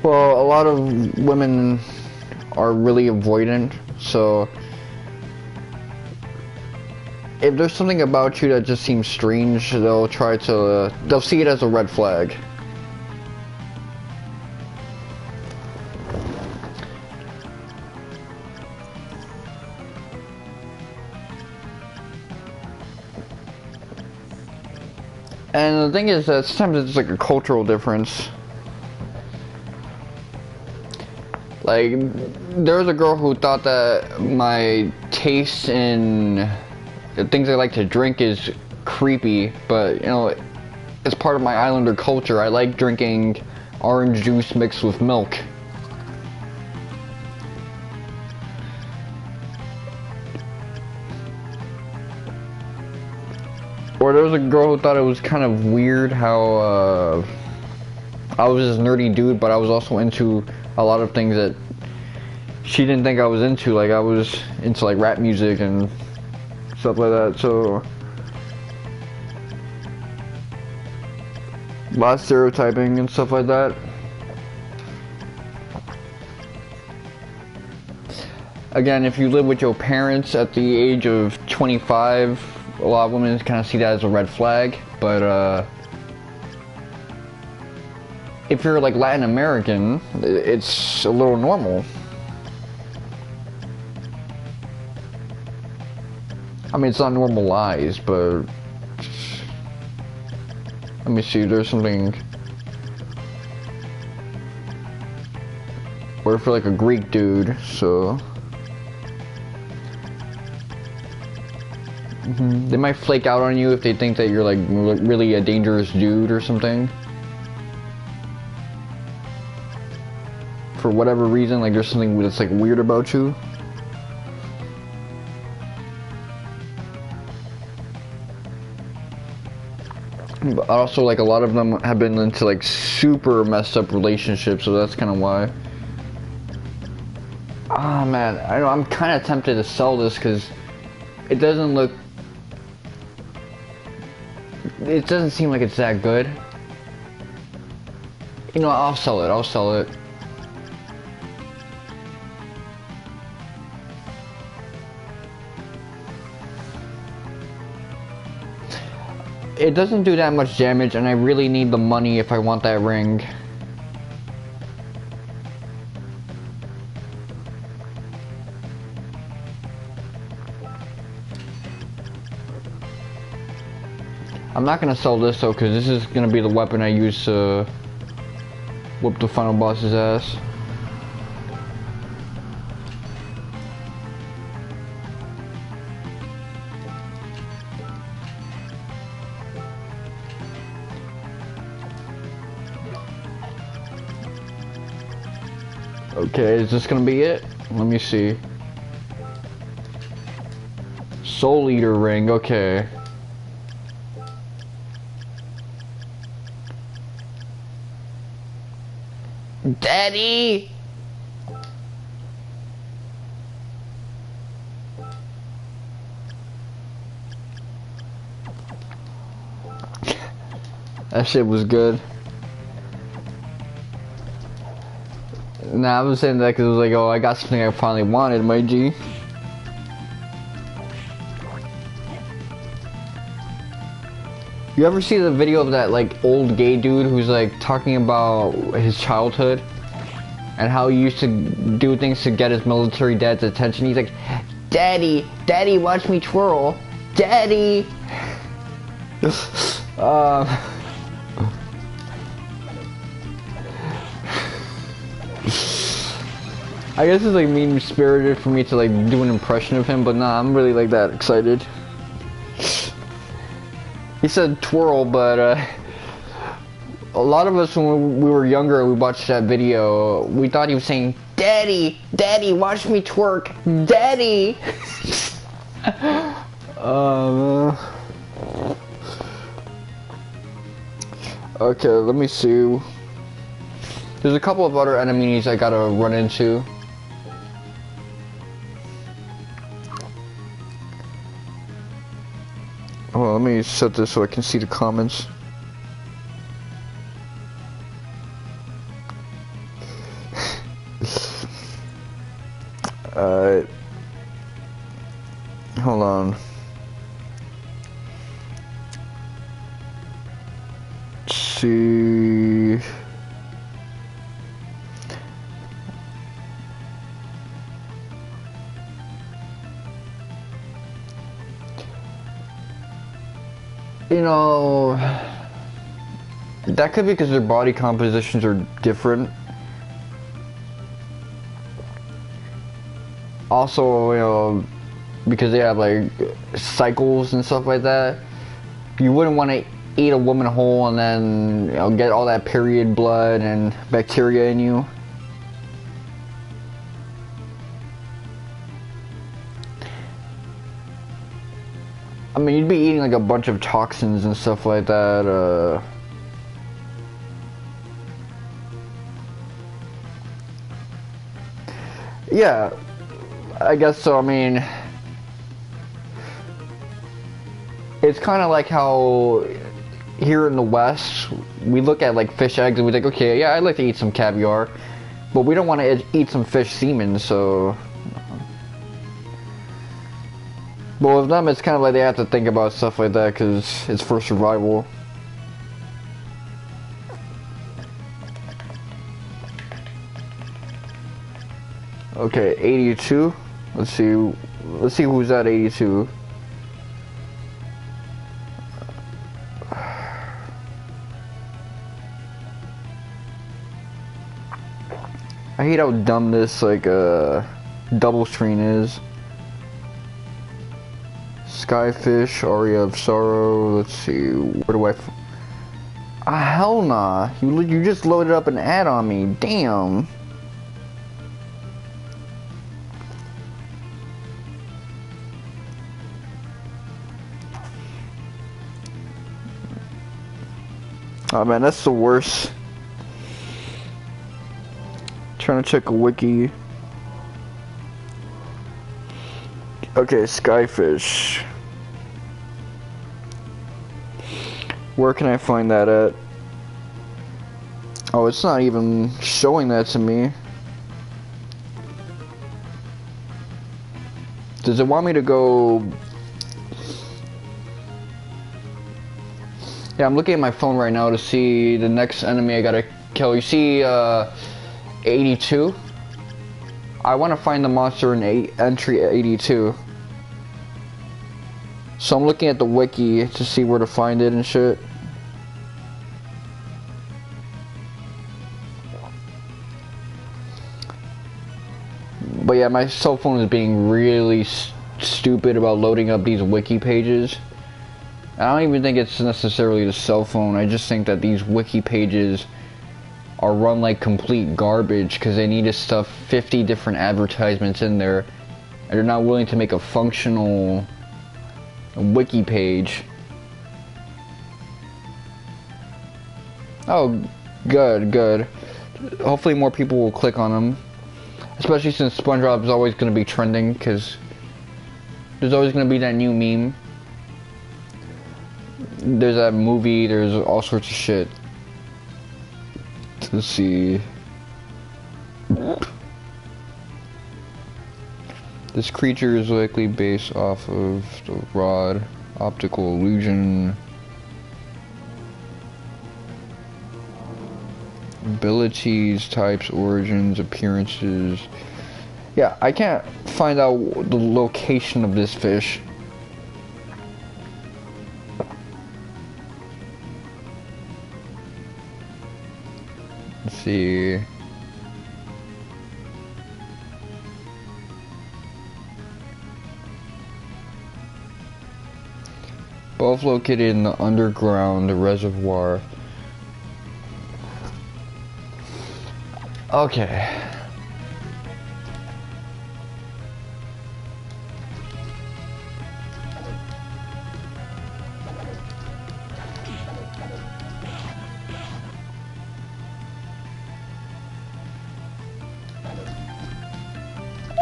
Well, a lot of women are really avoidant, so if there's something about you that just seems strange, they'll try to, they'll see it as a red flag. And the thing is that sometimes it's like a cultural difference. Like, there was a girl who thought that my taste in the things I like to drink is creepy, but you know, it's part of my islander culture. I like drinking orange juice mixed with milk. Or there was a girl who thought it was kind of weird how I was this nerdy dude, but I was also into a lot of things that she didn't think I was into. Like, I was into like rap music and stuff like that, so a lot of stereotyping and stuff like that. Again, if you live with your parents at the age of 25, a lot of women kind of see that as a red flag, but if you're like Latin American, it's a little normal. I mean, it's not normalized, but let me see, there's something or for like a Greek dude, so they might flake out on you if they think that you're like really a dangerous dude or something. For whatever reason, like there's something that's like weird about you. But also, like, a lot of them have been into like super messed up relationships, so that's kind of why. Ah, man, I know I'm kind of tempted to sell this because it doesn't look. It doesn't seem like it's that good. You know, I'll sell it. I'll sell it. It doesn't do that much damage, and I really need the money if I want that ring. I'm not gonna sell this though, because this is gonna be the weapon I use to whoop the final boss's ass. Okay, is this gonna be it? Let me see. Soul Eater ring, okay. Daddy! That shit was good. Nah, I was saying that because it was like, oh, I got something I finally wanted, my G. You ever see the video of that like old gay dude who's like talking about his childhood and how he used to do things to get his military dad's attention? He's like, Daddy, Daddy, watch me twirl, Daddy. I guess it's like mean-spirited for me to like do an impression of him, but nah, I'm really like that excited. He said twirl, but a lot of us when we were younger, we watched that video, we thought he was saying, Daddy, Daddy, watch me twerk, Daddy. Okay, let me see. There's a couple of other enemies I gotta run into. Oh, let me set this so I can see the comments. Alright. Hold on. Let's see. You know, that could be because their body compositions are different. Also, you know, because they have like cycles and stuff like that. You wouldn't want to eat a woman whole and then, you know, get all that period blood and bacteria in you. I mean, you'd be eating like a bunch of toxins and stuff like that. Yeah, I guess so. I mean, it's kind of like how here in the West, we look at like fish eggs and we think, okay, yeah, I'd like to eat some caviar, but we don't want to eat some fish semen, so... But with them, it's kind of like they have to think about stuff like that because it's for survival. Okay, 82. Let's see. Let's see who's at 82. I hate how dumb this like double screen is. Skyfish, Aria of Sorrow. Let's see. Where do I? Hell nah. You just loaded up an ad on me. Damn. Oh man, that's the worst. Trying to check a wiki. Okay, Skyfish. Where can I find that at? Oh, it's not even showing that to me. Does it want me to go? Yeah, I'm looking at my phone right now to see the next enemy I gotta kill. You see, 82? I want to find the monster in entry 82. So I'm looking at the wiki to see where to find it and shit. But yeah, my cell phone is being really stupid about loading up these wiki pages. I don't even think it's necessarily the cell phone. I just think that these wiki pages are run like complete garbage because they need to stuff 50 different advertisements in there, and they're not willing to make a functional wiki page. Oh, good. Hopefully more people will click on them, especially since SpongeBob is always going to be trending because there's always going to be that new meme. There's that movie, there's all sorts of shit. Let's see. This creature is likely based off of the rod, optical illusion, abilities, types, origins, appearances. Yeah, I can't find out the location of this fish. Let's see. Both located in the underground reservoir. Okay.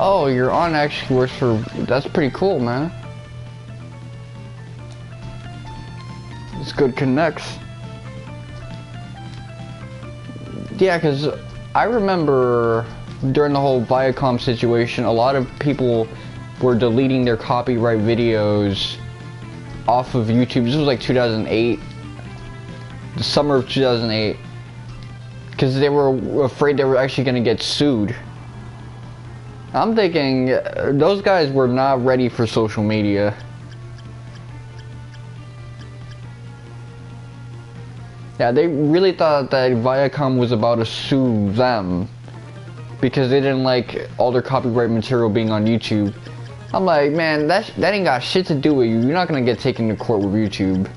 Oh, your aunt actually works for... That's pretty cool, man. It's good connects. Yeah, because I remember during the whole Viacom situation, a lot of people were deleting their copyright videos off of YouTube. This was like 2008. The summer of 2008. Because they were afraid they were actually going to get sued. I'm thinking those guys were not ready for social media. Yeah, they really thought that Viacom was about to sue them because they didn't like all their copyright material being on YouTube. I'm like, man, that ain't got shit to do with you. You're not gonna get taken to court with YouTube.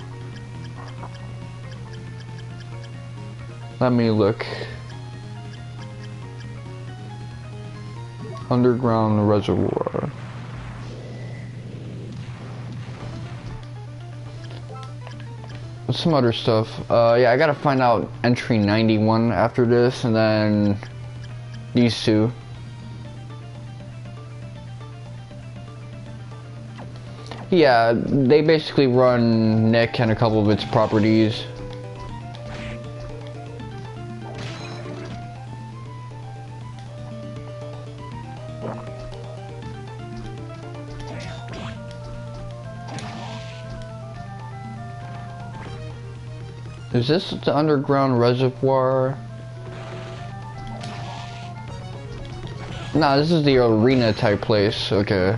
Let me look. Underground reservoir. Some other stuff. Yeah, I gotta find out entry 91 after this, and then these two. Yeah, they basically run Nick and a couple of its properties. Is this the underground reservoir? Nah, this is the arena type place. Okay.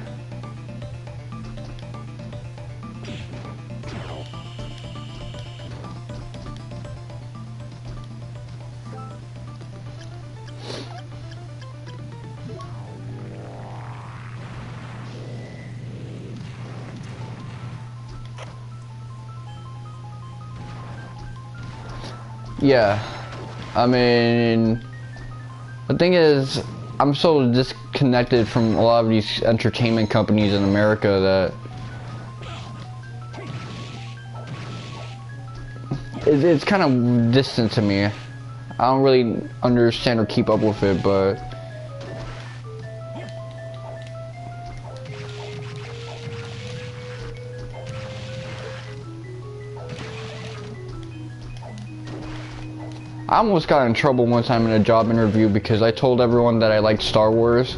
Yeah, I mean, the thing is, I'm so disconnected from a lot of these entertainment companies in America that it's kind of distant to me. I don't really understand or keep up with it, but I almost got in trouble one time in a job interview because I told everyone that I liked Star Wars,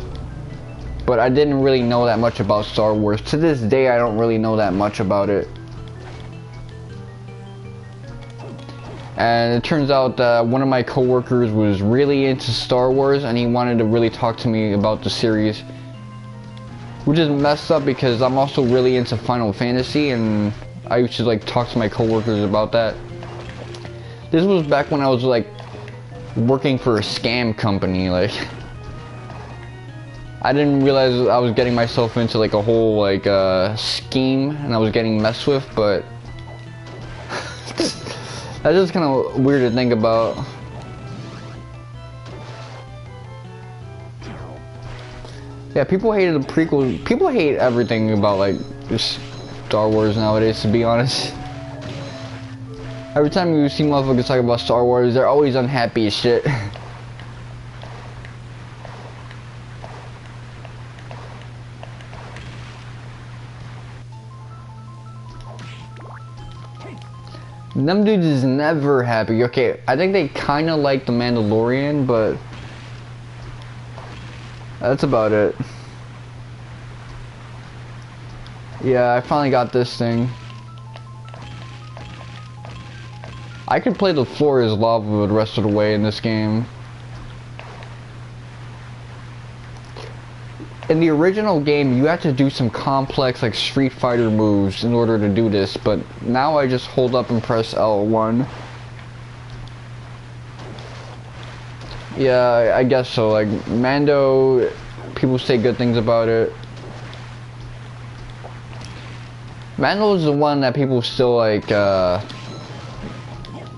but I didn't really know that much about Star Wars. To this day, I don't really know that much about it. And it turns out that one of my coworkers was really into Star Wars and he wanted to really talk to me about the series, which is messed up because I'm also really into Final Fantasy and I used to like talk to my coworkers about that. This was back when I was like working for a scam company. Like, I didn't realize I was getting myself into like a whole like scheme and I was getting messed with, but that's just kind of weird to think about. Yeah, people hated the prequels. People hate everything about like Star Wars nowadays, to be honest. Every time you see motherfuckers talk about Star Wars, they're always unhappy as shit. Them dudes is never happy. Okay, I think they kinda like The Mandalorian, but that's about it. Yeah, I finally got this thing. I could play the floor as lava the rest of the way in this game. In the original game, you had to do some complex like Street Fighter moves in order to do this, but now I just hold up and press L1. Yeah, I guess so. Like, Mando, people say good things about it. Mando is the one that people still like,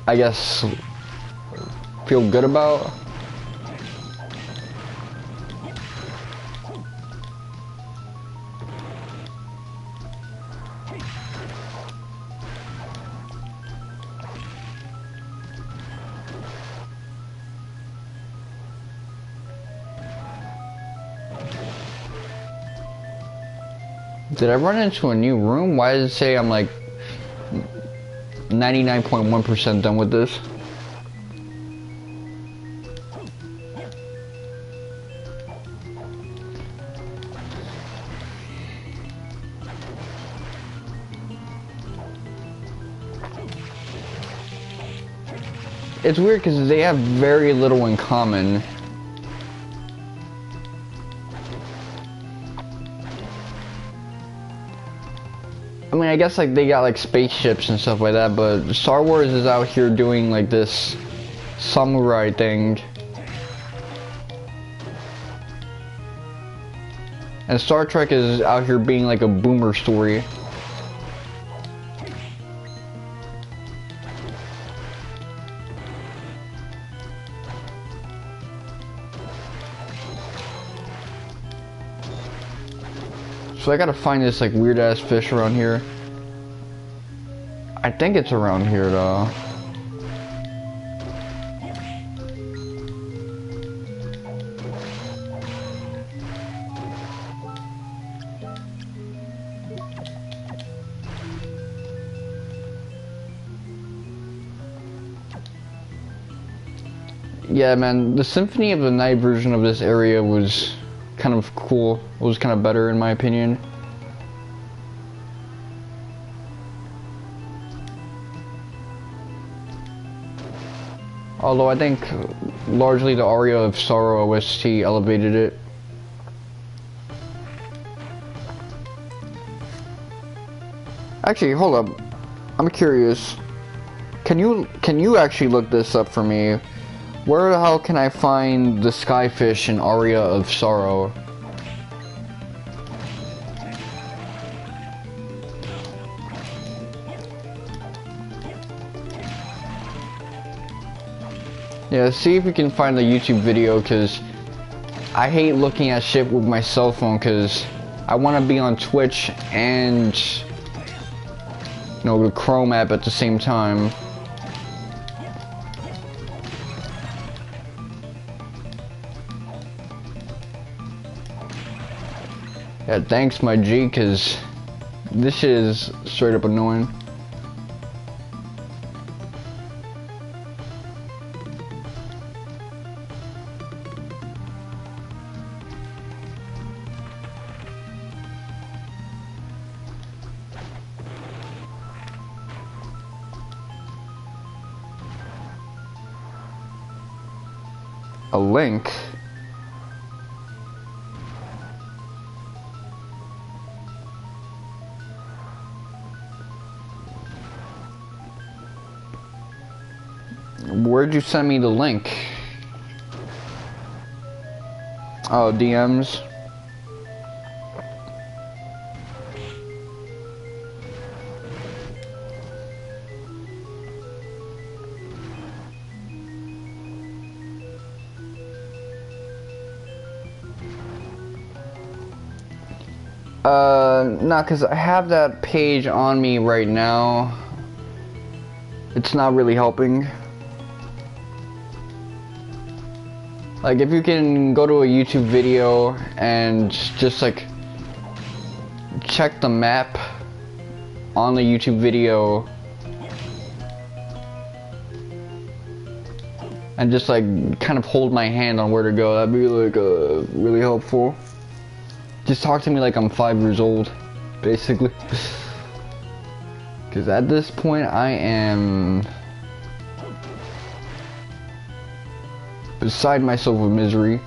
I guess, feel good about. Did I run into a new room? Why does it say I'm like 99.1% done with this? It's weird because they have very little in common. I mean, I guess like they got like spaceships and stuff like that, but Star Wars is out here doing like this samurai thing. And Star Trek is out here being like a boomer story. So I gotta find this like weird ass fish around here. I think it's around here though. Yeah, man, the Symphony of the Night version of this area was kind of cool. It was kind of better in my opinion. Although I think largely the Aria of Sorrow OST elevated it. Actually, hold up. I'm curious. Can you actually look this up for me? Where the hell can I find the skyfish in Aria of Sorrow? Yeah, see if you can find the YouTube video, cause I hate looking at shit with my cell phone, cause I want to be on Twitch and, you know, the Chrome app at the same time. Yeah, thanks my G, cause this shit is straight up annoying. A link? Where'd you send me the link? Oh, DMs? Nah, cause I have that page on me right now. It's not really helping. Like, if you can go to a YouTube video and just like check the map on the YouTube video and just like kind of hold my hand on where to go, that'd be like really helpful. Just talk to me like I'm 5 years old, basically. Because at this point I am beside myself with misery.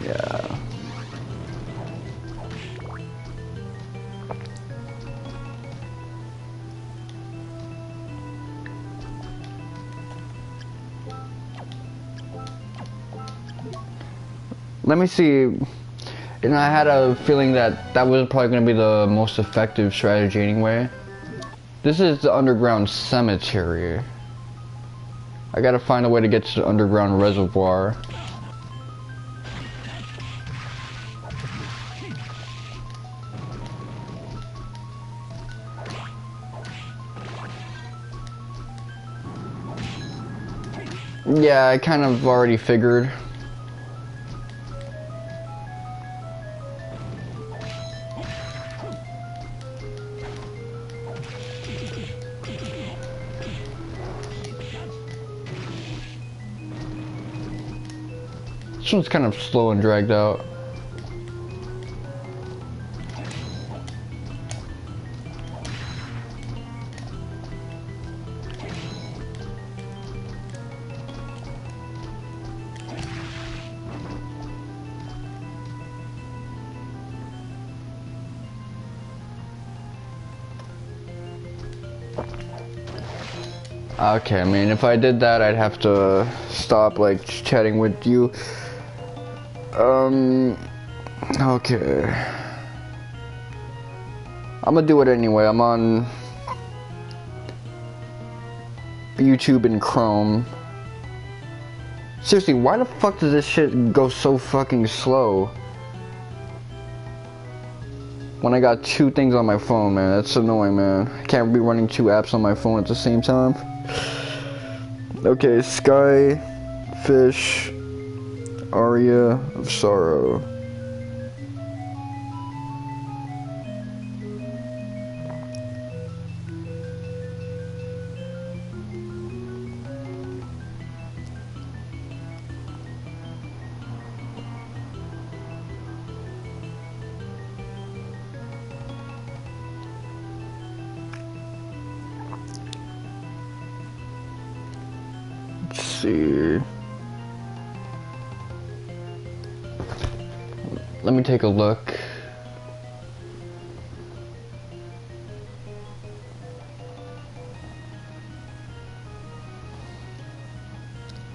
Yeah. Let me see. And I had a feeling that that was probably going to be the most effective strategy anyway. This is the underground cemetery. I gotta find a way to get to the underground reservoir. Yeah, I kind of already figured. This one's kind of slow and dragged out. Okay, I mean, if I did that, I'd have to stop, like, chatting with you. Okay. I'm gonna do it anyway. I'm on YouTube and Chrome. Seriously, why the fuck does this shit go so fucking slow? When I got 2 things on my phone, man, that's annoying, man. I can't be running 2 apps on my phone at the same time. Okay, Sky, Fish, Aria of Sorrow. see. Let me take a look.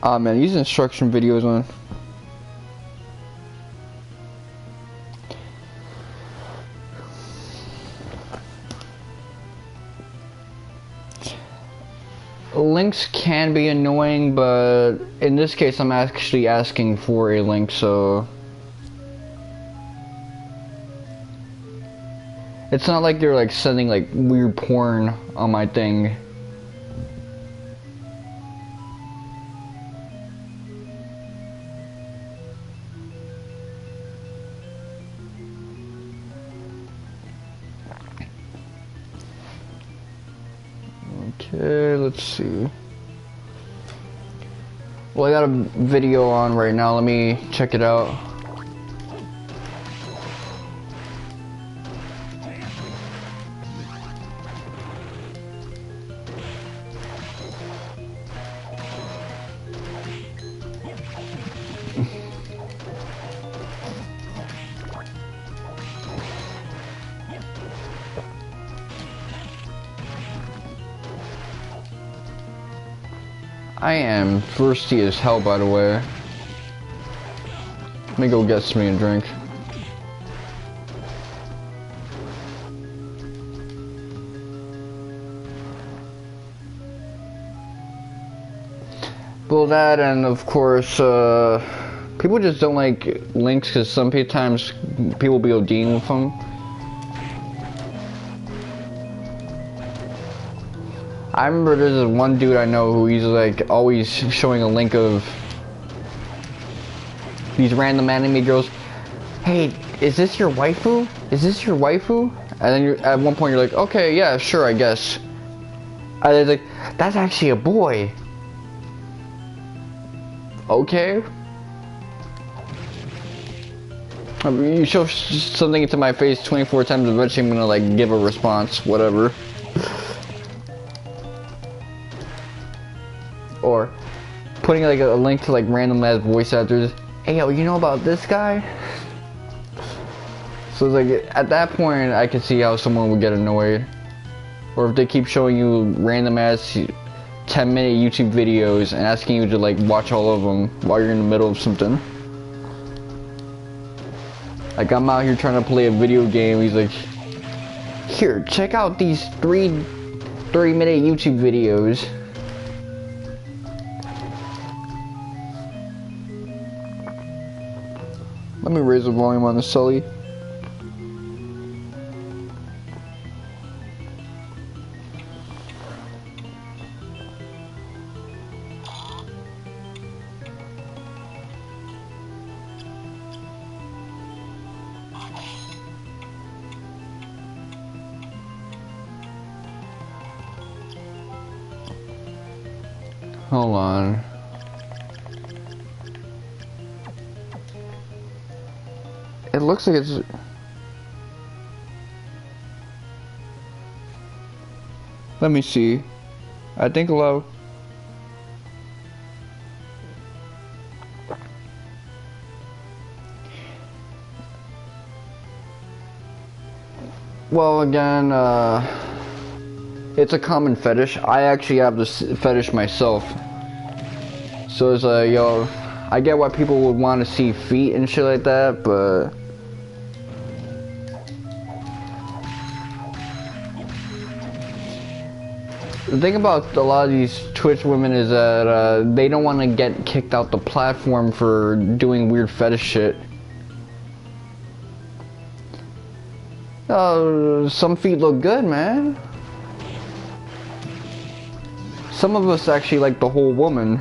Ah man, these instruction videos, man. Links can be annoying, but in this case I'm actually asking for a link, so it's not like they're like sending like weird porn on my thing. Okay, let's see. Well, I got a video on right now. Let me check it out. I am thirsty as hell, by the way. Let me go get me a drink. Well, that, and of course, people just don't like links because sometimes people be ODing with them. I remember there's this one dude I know who he's like always showing a link of these random anime girls. Hey, is this your waifu? Is this your waifu? And then you're, at one point you're like, okay, yeah, sure, I guess. And they're like, that's actually a boy. Okay. I mean, you show something into my face 24 times, eventually I'm gonna like give a response, whatever. Or putting like a link to like random ass voice actors. Hey yo, you know about this guy? So it's like at that point I can see how someone would get annoyed. Or if they keep showing you random ass 10-minute YouTube videos and asking you to like watch all of them while you're in the middle of something. Like I'm out here trying to play a video game, he's like, here, check out these 30-minute YouTube videos. Let me raise the volume on the Sully. Hold on. It looks like it's... Let me see. I think allow... Well, again, it's a common fetish. I actually have this fetish myself. So it's like, yo, I get why people would want to see feet and shit like that, but... The thing about a lot of these Twitch women is that they don't want to get kicked out the platform for doing weird fetish shit. Some feet look good, man. Some of us actually like the whole woman.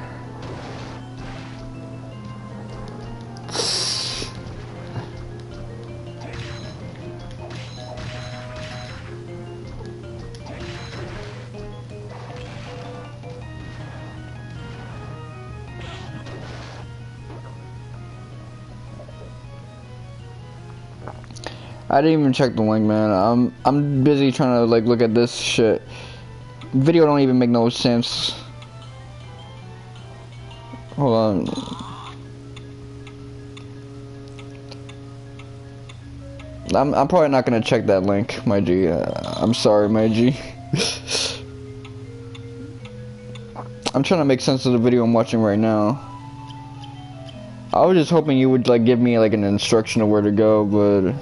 I didn't even check the link, man. I'm busy trying to like look at this shit. Video don't even make no sense. Hold on. I'm probably not gonna check that link, my G. I'm sorry, my G. I'm trying to make sense of the video I'm watching right now. I was just hoping you would like give me like an instruction of where to go, but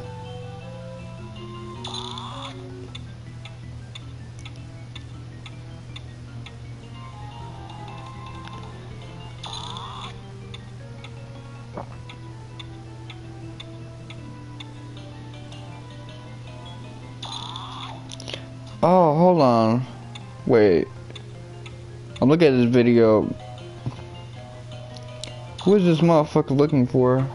oh, hold on. Wait. I'm looking at this video. Who is this motherfucker looking for?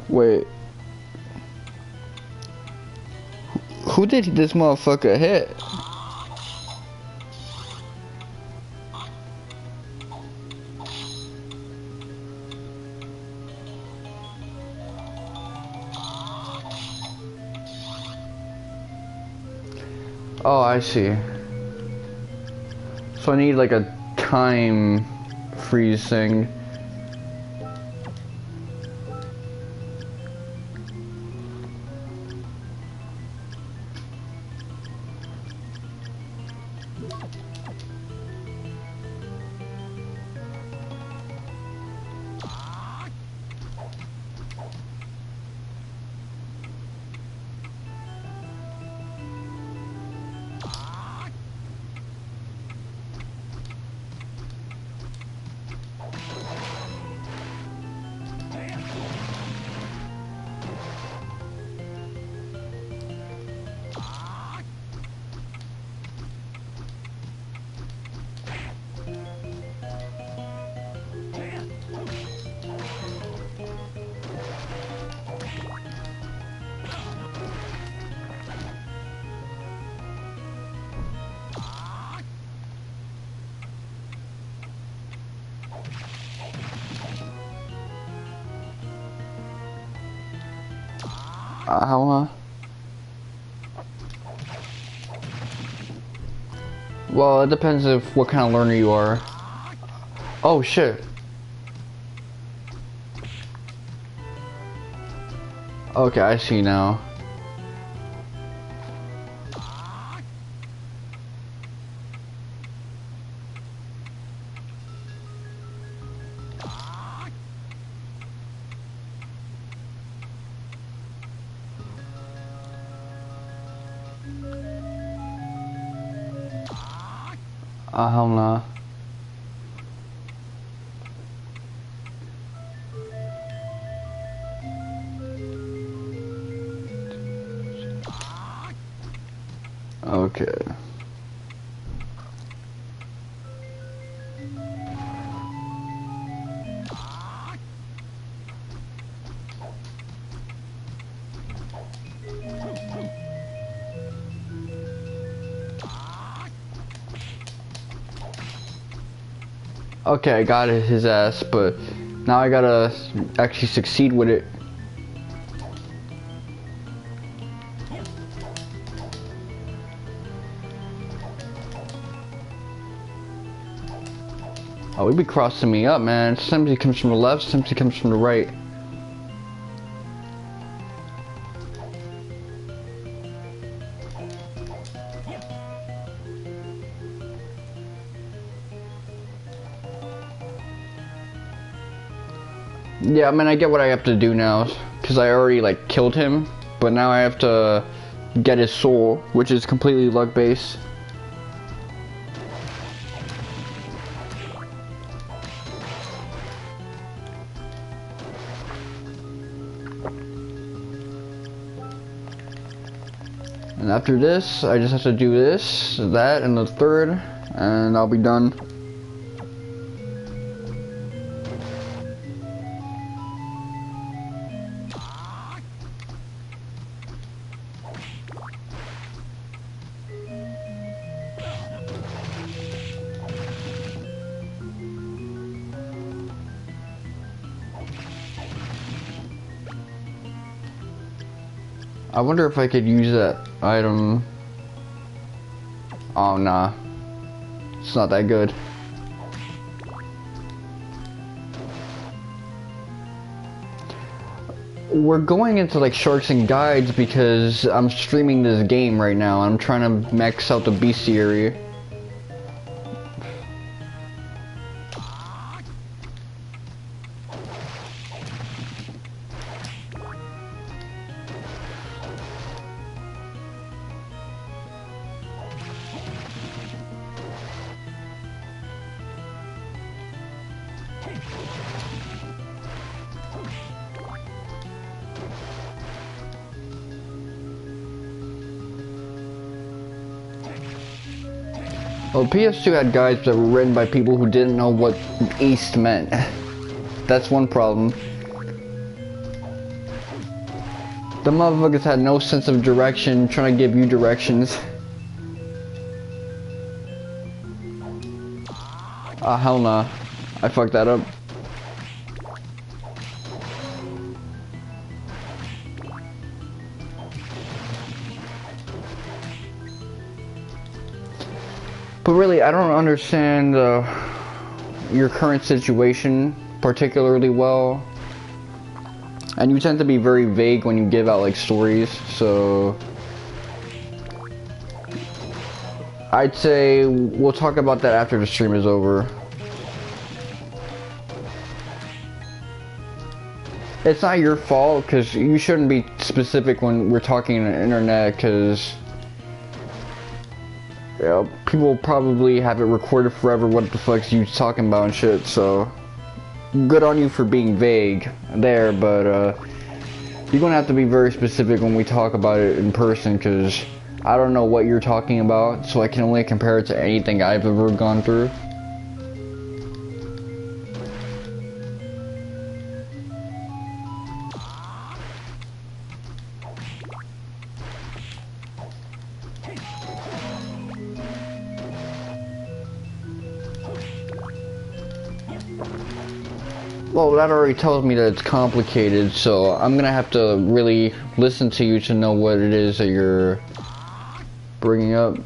Wait. Who did this motherfucker hit? Oh, I see. So I need like a time freeze thing. Well, it depends if what kind of learner you are. Oh shit. Okay, I see now. Hell nah. Okay. Okay, I got his ass, but now I gotta actually succeed with it. Oh, he be crossing me up, man. Sometimes he comes from the left, sometimes he comes from the right. Yeah, I mean, I get what I have to do now, because I already, like, killed him, but now I have to get his soul, which is completely luck-based. And after this, I just have to do this, that, and the third, and I'll be done. I wonder if I could use that item. Oh, nah. It's not that good. We're going into like Sharks and Guides because I'm streaming this game right now. I'm trying to max out the bestiary. Well, PS2 had guides that were written by people who didn't know what East meant. That's one problem. The motherfuckers had no sense of direction, trying to give you directions. Ah, hell nah. I fucked that up. But really, I don't understand your current situation particularly well. And you tend to be very vague when you give out like stories, so I'd say we'll talk about that after the stream is over. It's not your fault, because you shouldn't be specific when we're talking on the internet, because people probably have it recorded forever what the fuck's you talking about and shit, so good on you for being vague there, but you're gonna have to be very specific when we talk about it in person, because I don't know what you're talking about, so I can only compare it to anything I've ever gone through. Well, that already tells me that it's complicated, so I'm gonna have to really listen to you to know what it is that you're bringing up.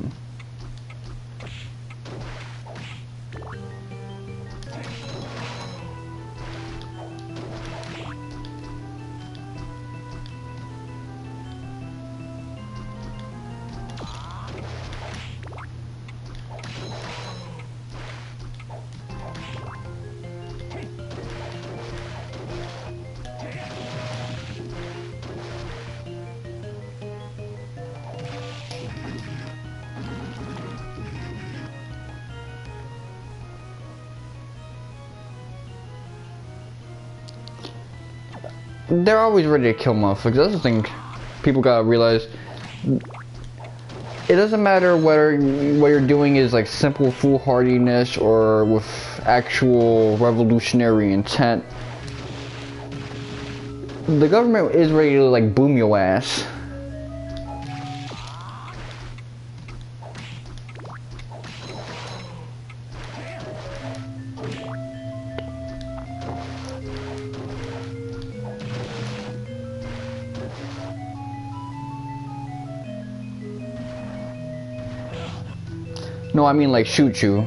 They're always ready to kill motherfuckers. That's the thing people gotta realize. It doesn't matter whether what you're doing is like simple foolhardiness or with actual revolutionary intent. The government is ready to like boom your ass. No, I mean like shoot you.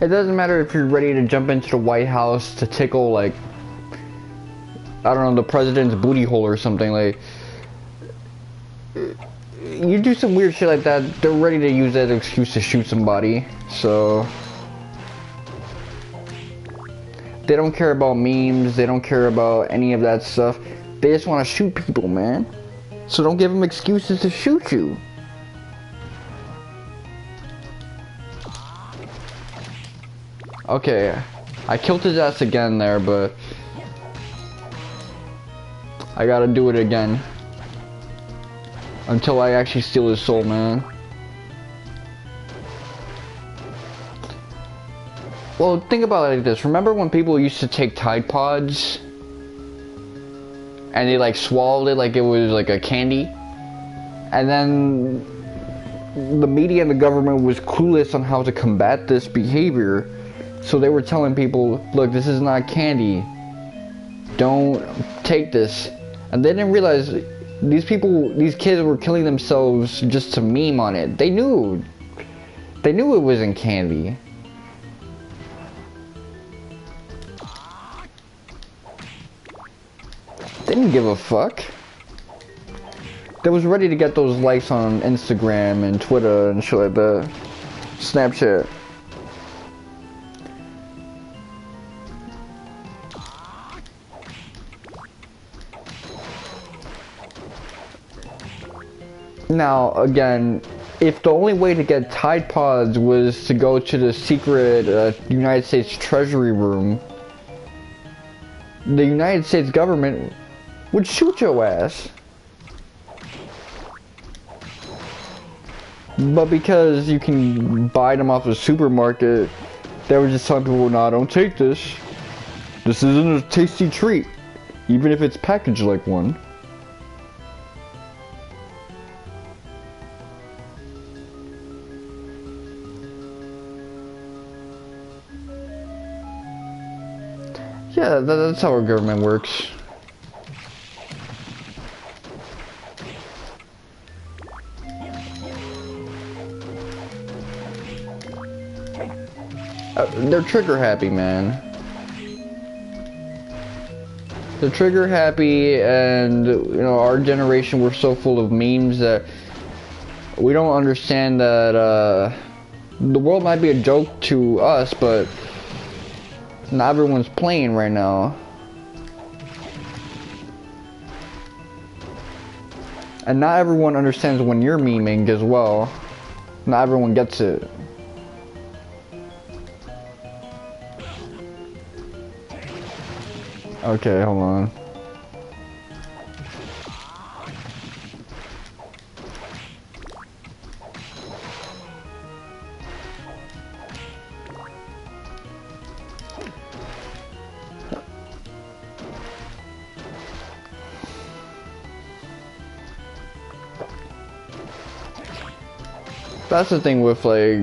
It doesn't matter if you're ready to jump into the White House to tickle like, I don't know, the president's booty hole or something. Like, you do some weird shit like that, they're ready to use that excuse to shoot somebody. So they don't care about memes, they don't care about any of that stuff. They just want to shoot people, man. So don't give them excuses to shoot you. Okay, I killed his ass again there, but I gotta do it again until I actually steal his soul, man. Well, think about it like this. Remember when people used to take Tide Pods and they like swallowed it like it was like a candy? And then the media and the government was clueless on how to combat this behavior. So they were telling people, look, this is not candy. Don't take this. And they didn't realize these kids were killing themselves just to meme on it. They knew it wasn't candy. They didn't give a fuck. They was ready to get those likes on Instagram and Twitter and shit like that. Snapchat. Now, again, if the only way to get Tide Pods was to go to the secret United States Treasury room, the United States government would shoot your ass. But because you can buy them off the supermarket, they were just telling people, nah, don't take this. This isn't a tasty treat, even if it's packaged like one. Yeah, that's how our government works. They're trigger happy, man. They're trigger happy, and you know, our generation, we're so full of memes that we don't understand that the world might be a joke to us, but not everyone's playing right now. And not everyone understands when you're memeing as well. Not everyone gets it. Okay, hold on. That's the thing with like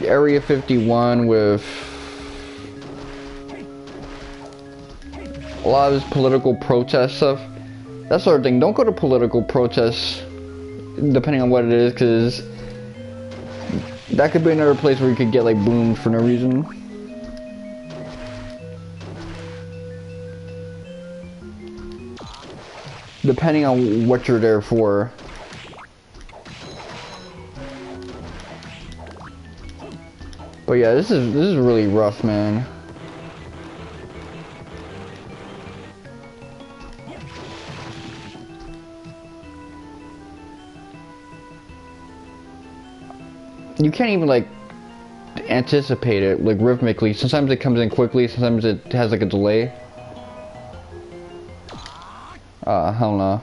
Area 51, with a lot of this political protest stuff, that sort of thing. Don't go to political protests, depending on what it is, because that could be another place where you could get like boomed for no reason. Depending on what you're there for. But yeah, this is really rough, man. You can't even like anticipate it like rhythmically. Sometimes it comes in quickly, sometimes it has like a delay. Hell no.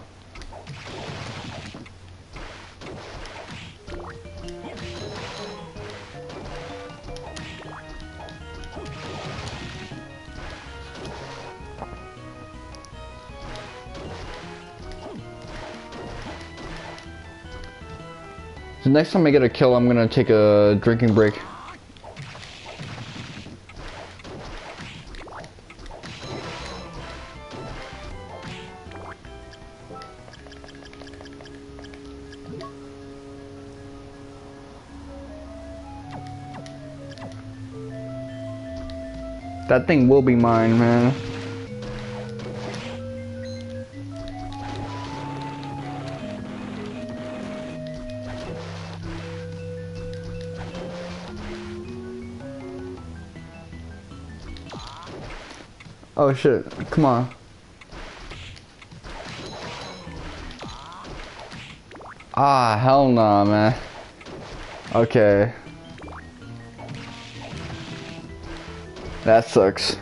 The next time I get a kill, I'm gonna take a drinking break. That thing will be mine, man. Oh shit, come on. Ah, hell nah, man. Okay. That sucks.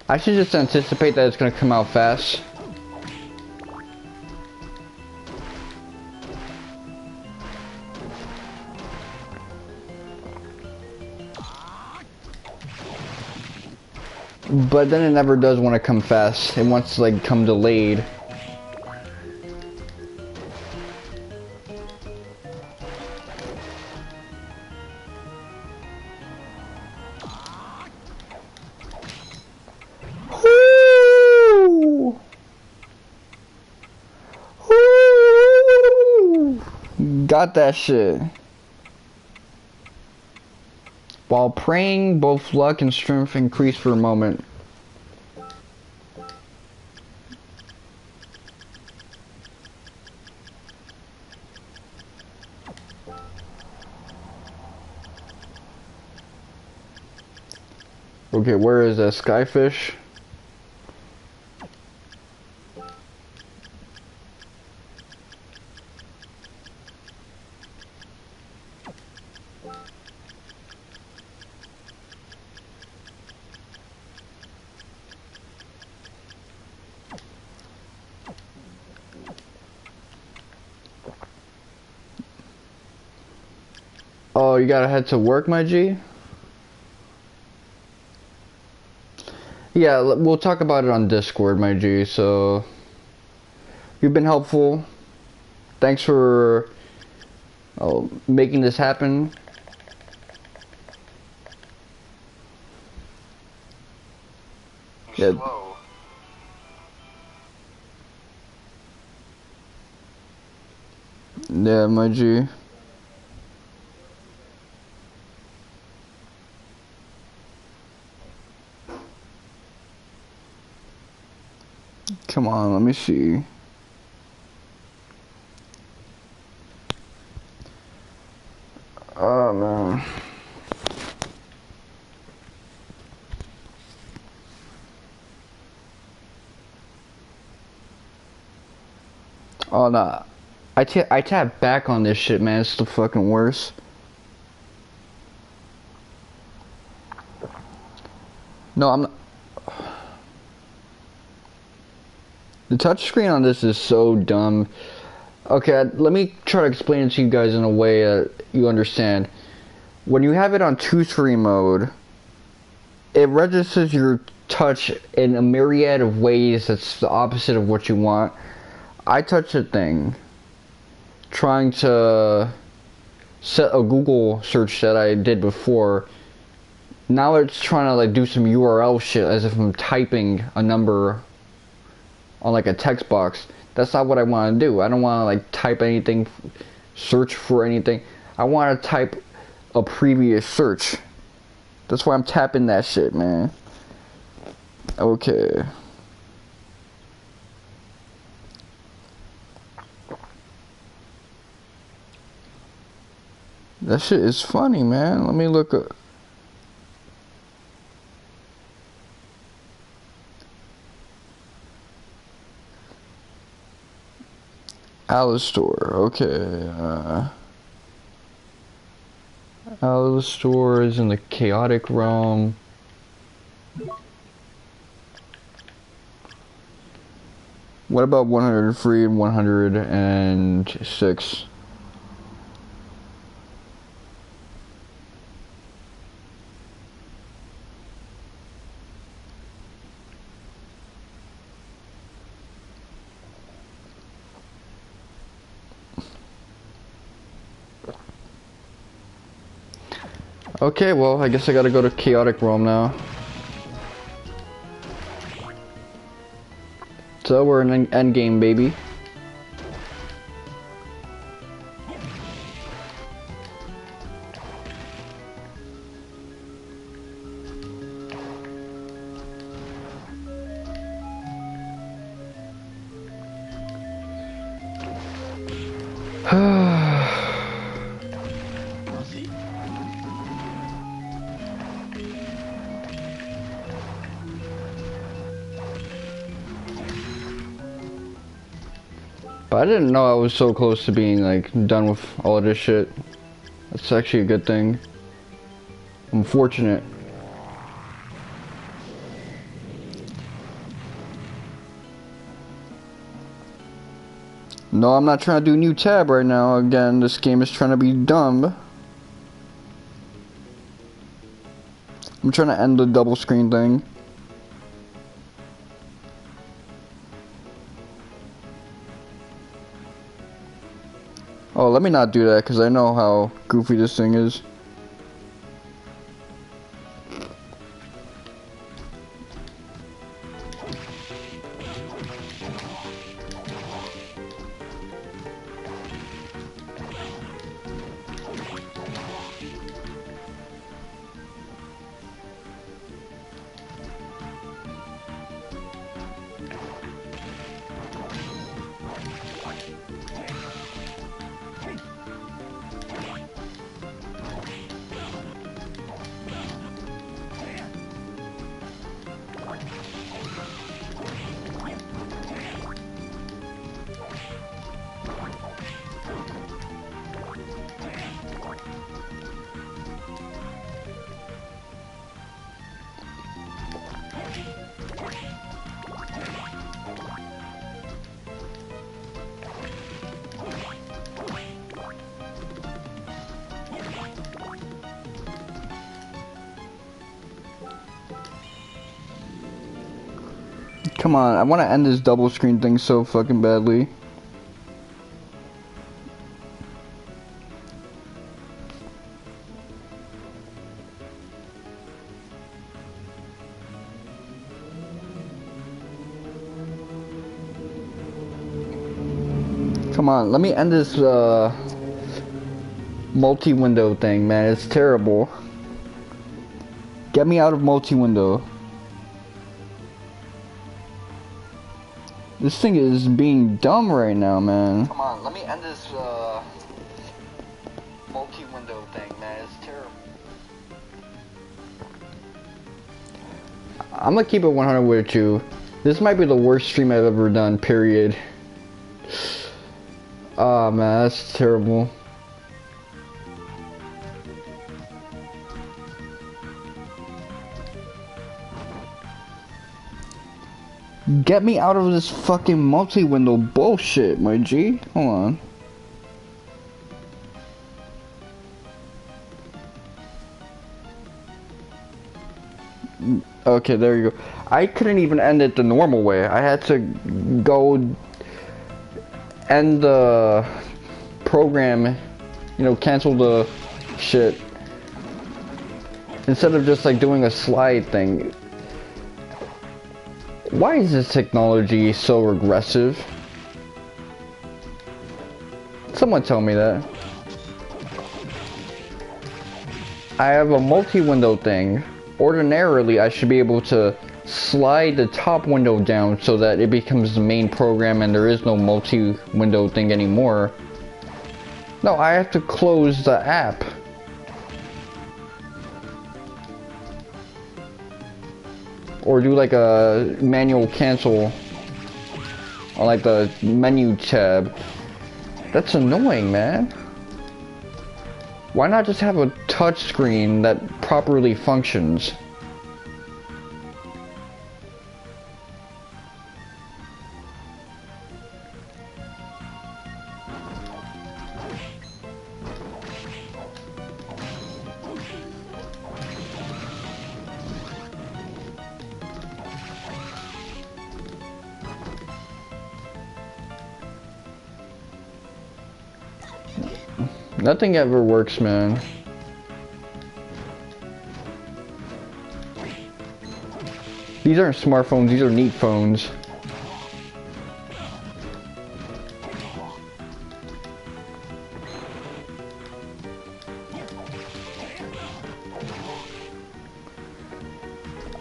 I should just anticipate that it's gonna come out fast. But then it never does want to come fast. It wants to like come delayed. Woo! Woo! Got that shit. While praying, both luck and strength increase for a moment. Okay, where is that skyfish? Oh, you gotta head to work, my G? Yeah, we'll talk about it on Discord, my G, so... You've been helpful. Thanks for making this happen. Yeah. Slow. Yeah, my G. Come on, let me see. Oh, man. Oh, nah. I tap back on this shit, man. It's the fucking worst. No, I'm not. The touchscreen on this is so dumb. Okay, let me try to explain it to you guys in a way that you understand. When you have it on two-screen mode, it registers your touch in a myriad of ways that's the opposite of what you want. I touch a thing trying to set a Google search that I did before. Now it's trying to like do some URL shit as if I'm typing a number on like a text box. That's not what I want to do. I don't want to like type anything, search for anything. I want to type a previous search. That's why I'm tapping that shit, man. Okay. That shit is funny, man. Let me look up. Alistor, okay. Alistor is in the chaotic realm. What about 103 and 106? Okay, well, I guess I gotta go to Chaotic Realm now. So, we're in endgame, baby. But I didn't know I was so close to being like done with all of this shit. That's actually a good thing. I'm fortunate. No, I'm not trying to do new tab right now. Again, this game is trying to be dumb. I'm trying to end the double screen thing. Oh, let me not do that because I know how goofy this thing is. Come on, I want to end this double screen thing so fucking badly. Come on, let me end this multi-window thing, man. It's terrible. Get me out of multi-window. This thing is being dumb right now, man. Come on, let me end this multi-window thing, man. It's terrible. I'm gonna keep it 100 with you. This might be the worst stream I've ever done, period. Oh man, that's terrible. Get me out of this fucking multi-window bullshit, my G. Hold on. Okay, there you go. I couldn't even end it the normal way. I had to go end the program, you know, cancel the shit. Instead of just like doing a slide thing. Why is this technology so regressive? Someone tell me that. I have a multi-window thing. Ordinarily, I should be able to slide the top window down so that it becomes the main program and there is no multi-window thing anymore. No, I have to close the app. Or do like a manual cancel on like the menu tab. That's annoying, man. Why not just have a touch screen that properly functions? Nothing ever works, man. These aren't smartphones, these are neat phones.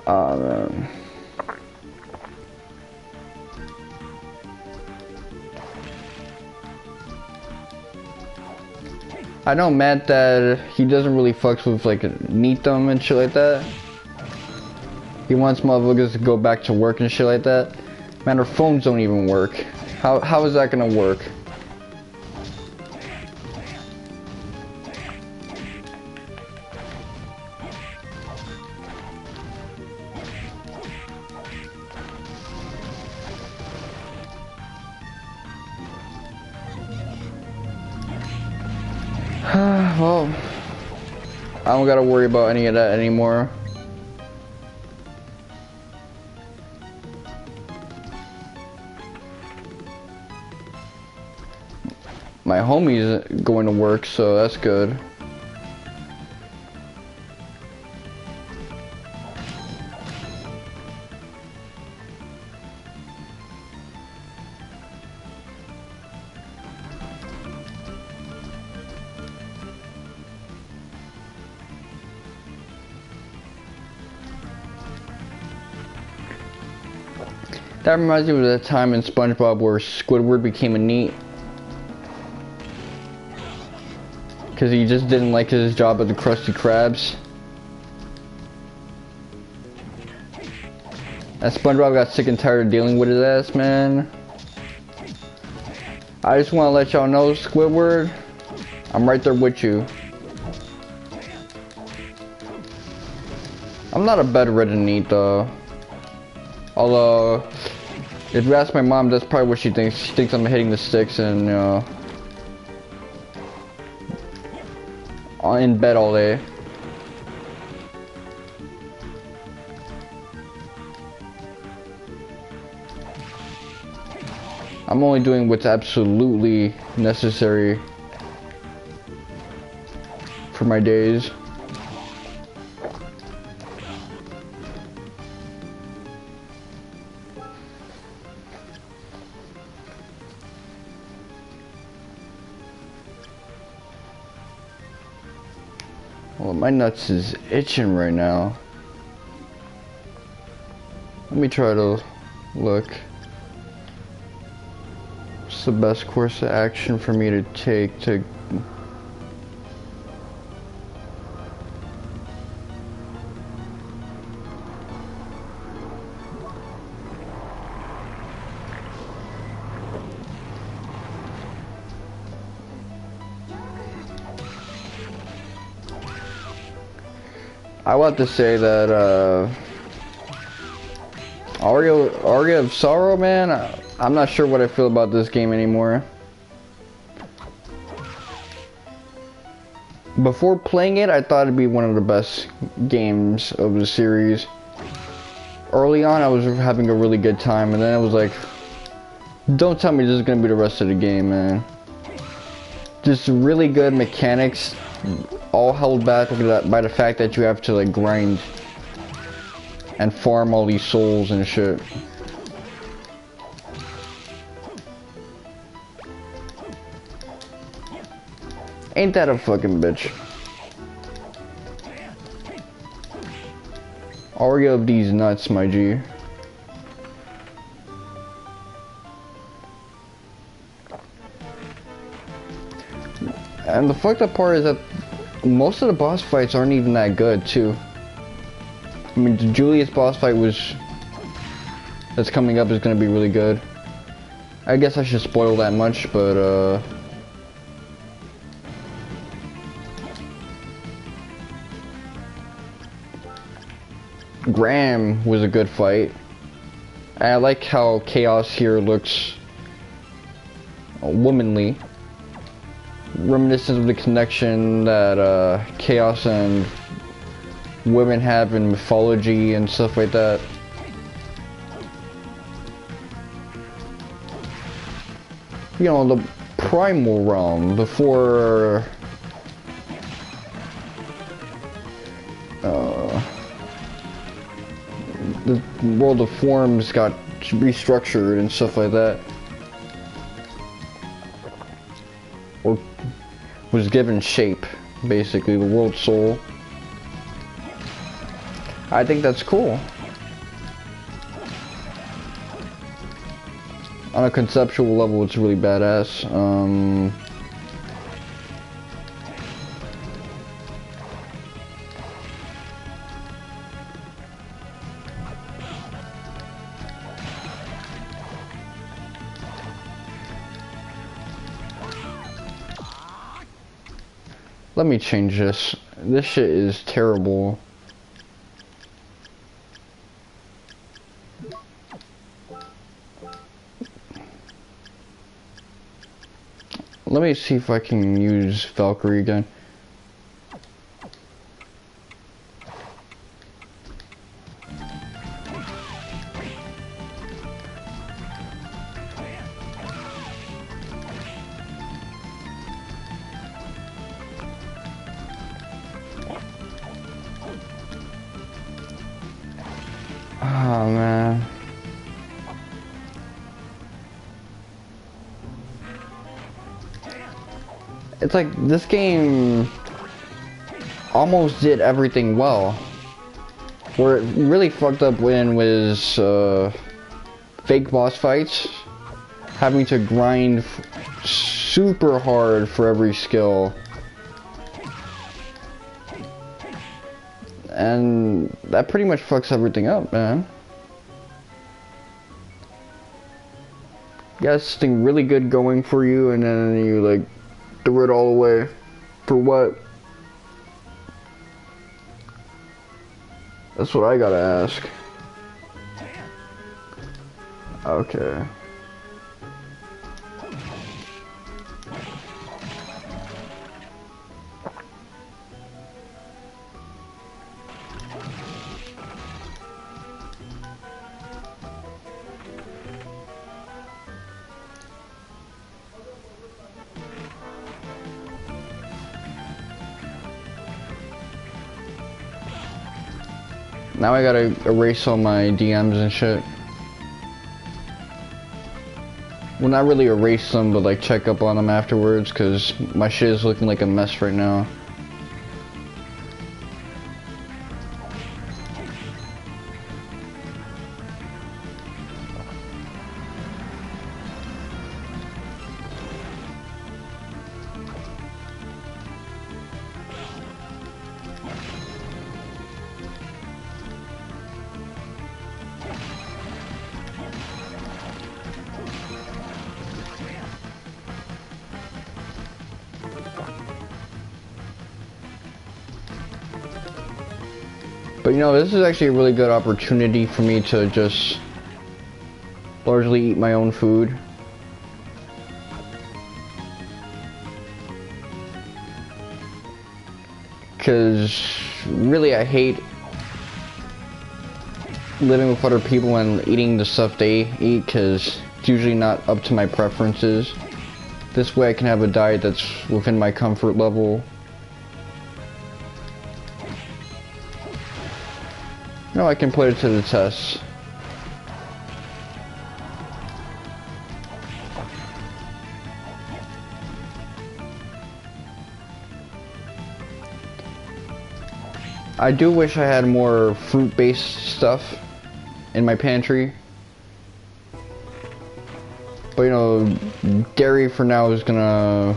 Ah, man. I know Matt that he doesn't really fucks with like neat them and shit like that. He wants motherfuckers to go back to work and shit like that. Man, our phones don't even work. How is that gonna work? Well, I don't gotta worry about any of that anymore. my homie's going to work, so that's good. That reminds me of the time in SpongeBob where Squidward became a NEET. Because he just didn't like his job at the Krusty Krabs. And SpongeBob got sick and tired of dealing with his ass, man. I just want to let y'all know, Squidward, I'm right there with you. I'm not a bedridden NEET though. Although, if you ask my mom, that's probably what she thinks. She thinks I'm hitting the sticks and, you know, in bed all day. I'm only doing what's absolutely necessary for my days. Well, my nuts is itching right now. Let me try to look. What's the best course of action for me to take to... I want to say that, Aria of Sorrow, man, I'm not sure what I feel about this game anymore. Before playing it, I thought it'd be one of the best games of the series. Early on, I was having a really good time, and then I was like, don't tell me this is gonna be the rest of the game, man. Just really good mechanics, all held back by the fact that you have to like grind and farm all these souls and shit. Ain't that a fucking bitch? Aria of these nuts, my G. And the fucked up part is that most of the boss fights aren't even that good, too. I mean, the Julius boss fight that's coming up is gonna be really good. I guess I should spoil that much, but Graham was a good fight. And I like how Chaos here looks womanly. Reminiscent of the connection that Chaos and women have in mythology and stuff like that. You know, the primal realm before the world of forms got restructured and stuff like that, or was given shape, basically, the world soul. I think that's cool. On a conceptual level, it's really badass. Let me change this. This shit is terrible. Let me see if I can use Valkyrie again. Oh man. It's like this game almost did everything well. Where it really fucked up when was fake boss fights, having to grind super hard for every skill. And that pretty much fucks everything up, man. You got something really good going for you, and then you like threw it all away. For what? That's what I gotta ask. Okay. Now I gotta erase all my DMs and shit. Well, not really erase them, but like check up on them afterwards, cause my shit is looking like a mess right now. But you know, this is actually a really good opportunity for me to just largely eat my own food. Because really I hate living with other people and eating the stuff they eat, because it's usually not up to my preferences. This way I can have a diet that's within my comfort level. No, I can put it to the test. I do wish I had more fruit-based stuff in my pantry. But you know, dairy for now is gonna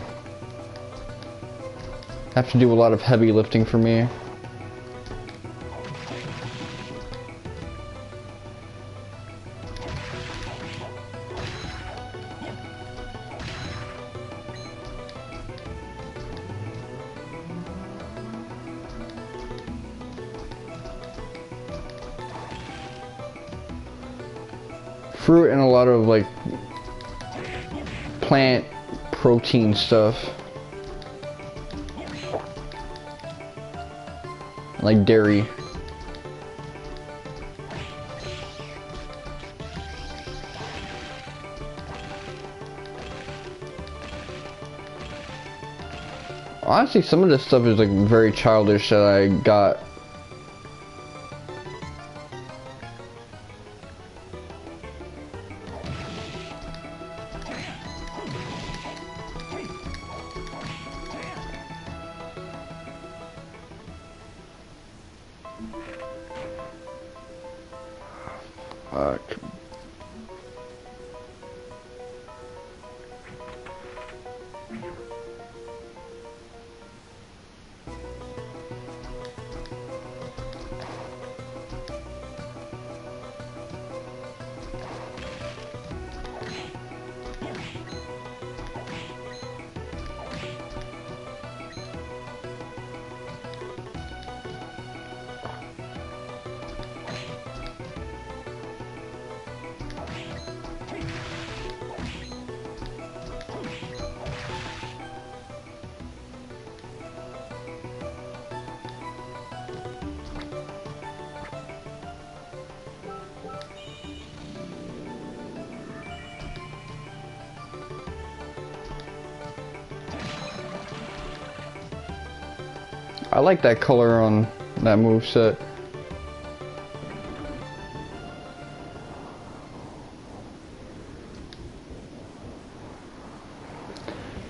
have to do a lot of heavy lifting for me. Fruit and a lot of like plant protein stuff, like dairy. Honestly, some of this stuff is like very childish that I got. I like that color on that moveset.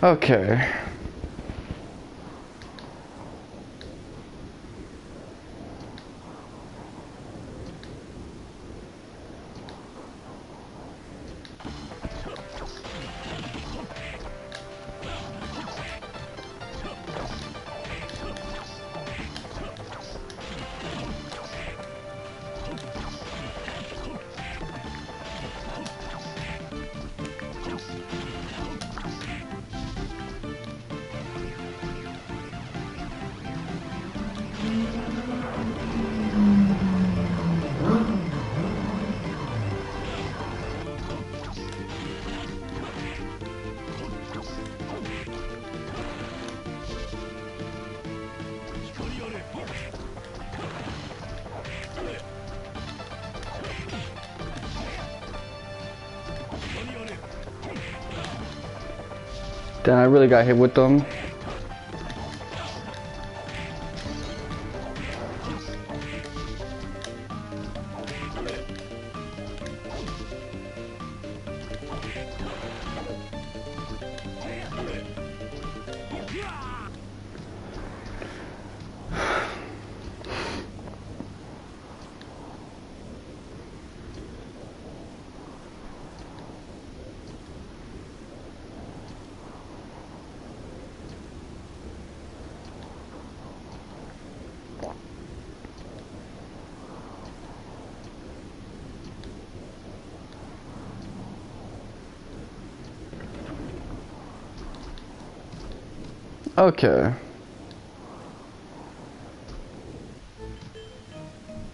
Okay. Then I really got hit with them. Okay.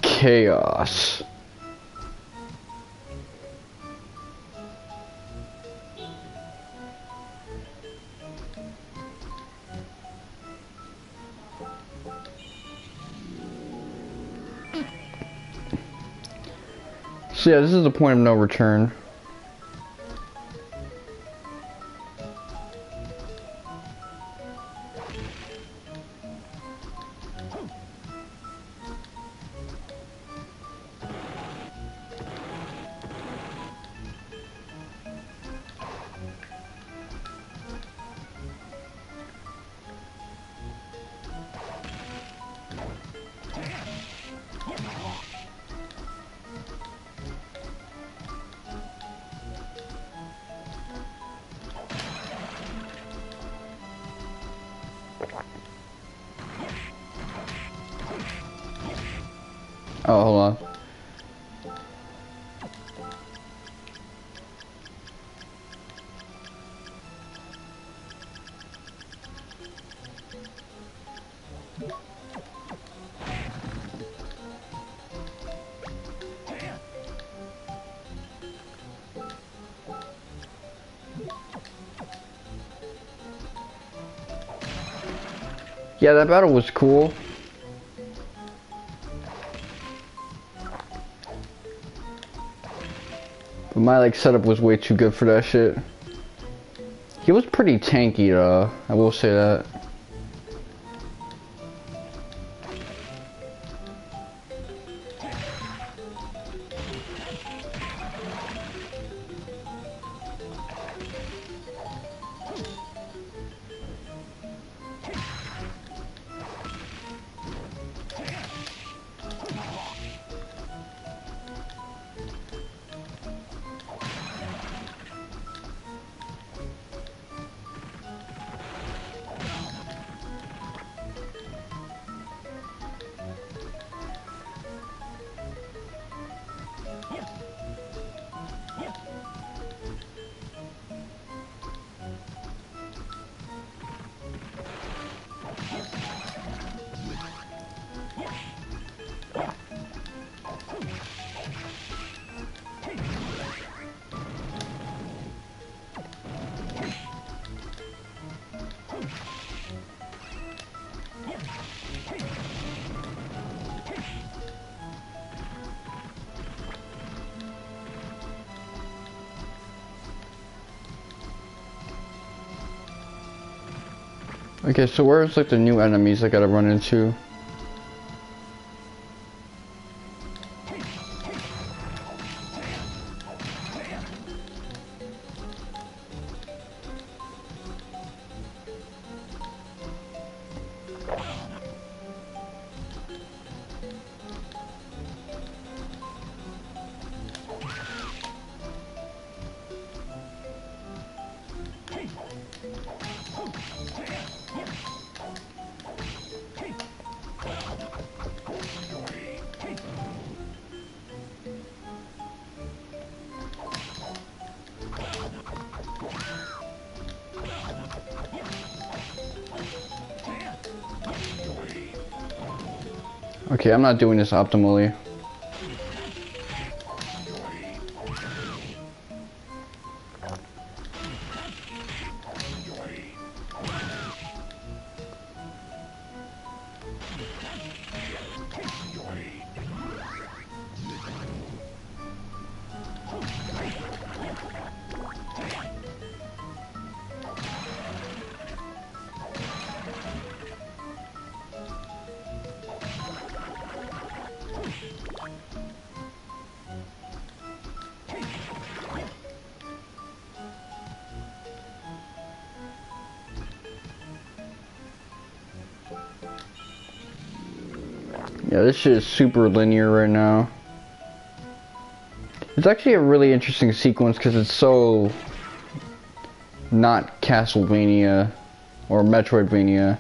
Chaos. So yeah, this is the point of no return. Oh, hold on. Yeah, that battle was cool. But my like setup was way too good for that shit. He was pretty tanky though, I will say that. Okay, so where's like the new enemies I gotta run into? Okay, I'm not doing this optimally. Yeah, this shit is super linear right now. It's actually a really interesting sequence because it's so not Castlevania or Metroidvania.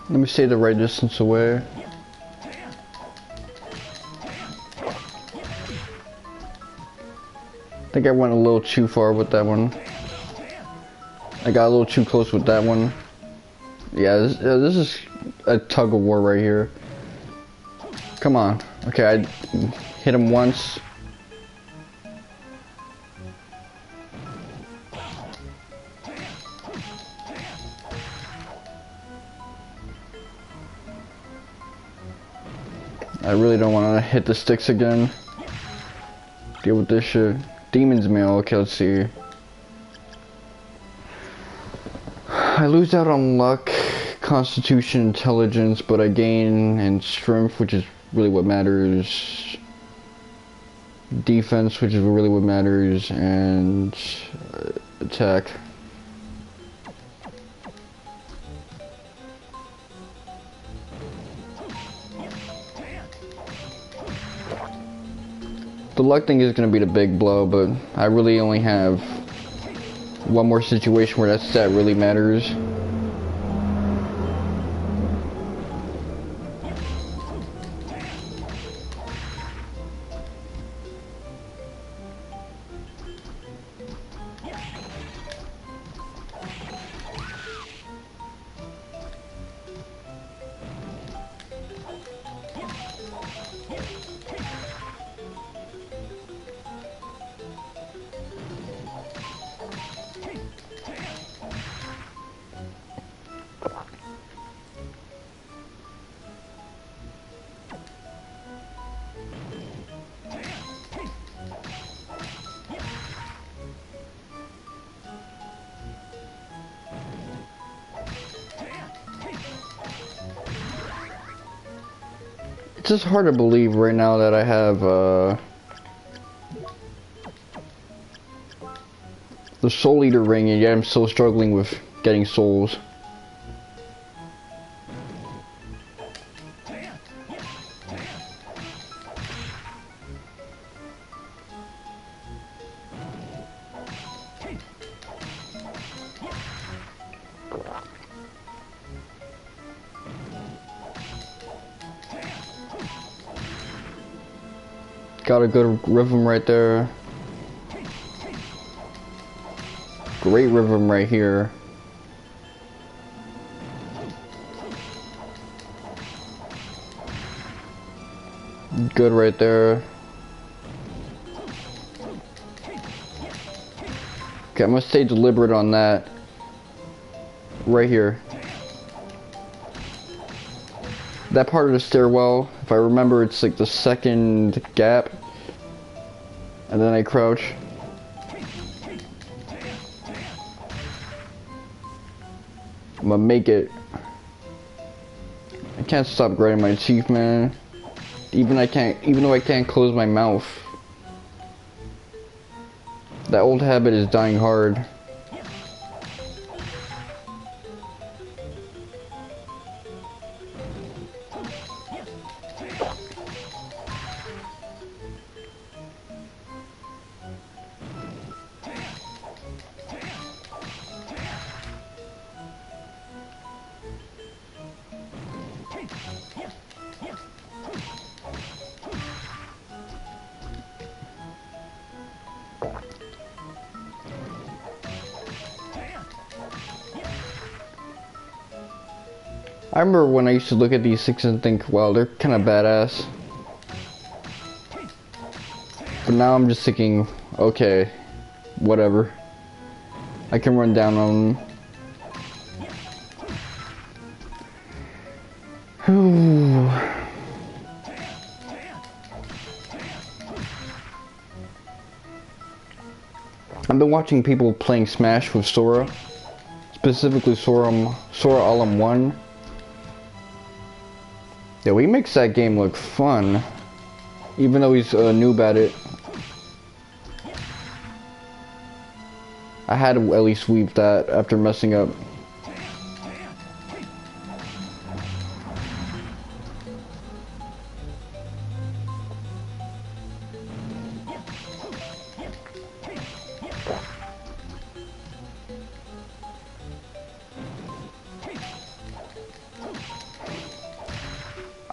Let me stay the right distance away. I think I went a little too far with that one. I got a little too close with that one. Yeah, this is a tug of war right here. Come on. Okay, I hit him once. I really don't want to hit the sticks again. Deal with this shit. Demon's Mail. Okay, let's see. I lose out on luck, constitution, intelligence, but I gain in strength, which is really what matters. Defense, which is really what matters, and attack. The luck thing is going to be the big blow, but I really only have one more situation where that stat really matters. It's just hard to believe right now that I have the Soul Eater ring, and yet I'm still struggling with getting souls. Got a good rhythm right there. Great rhythm right here. Good right there. Okay, I'm gonna stay deliberate on that. Right here. That part of the stairwell, if I remember, it's like the second gap. And then I crouch. I'm gonna make it. I can't stop grinding my teeth, man. Even though I can't close my mouth. That old habit is dying hard. I remember when I used to look at these six and think, wow, they're kind of badass. But now I'm just thinking, okay, whatever. I can run down on them. I've been watching people playing Smash with Sora. Specifically Sora Alum 1. Yeah, he makes that game look fun. Even though he's a noob at it. I had to at least sweep that after messing up.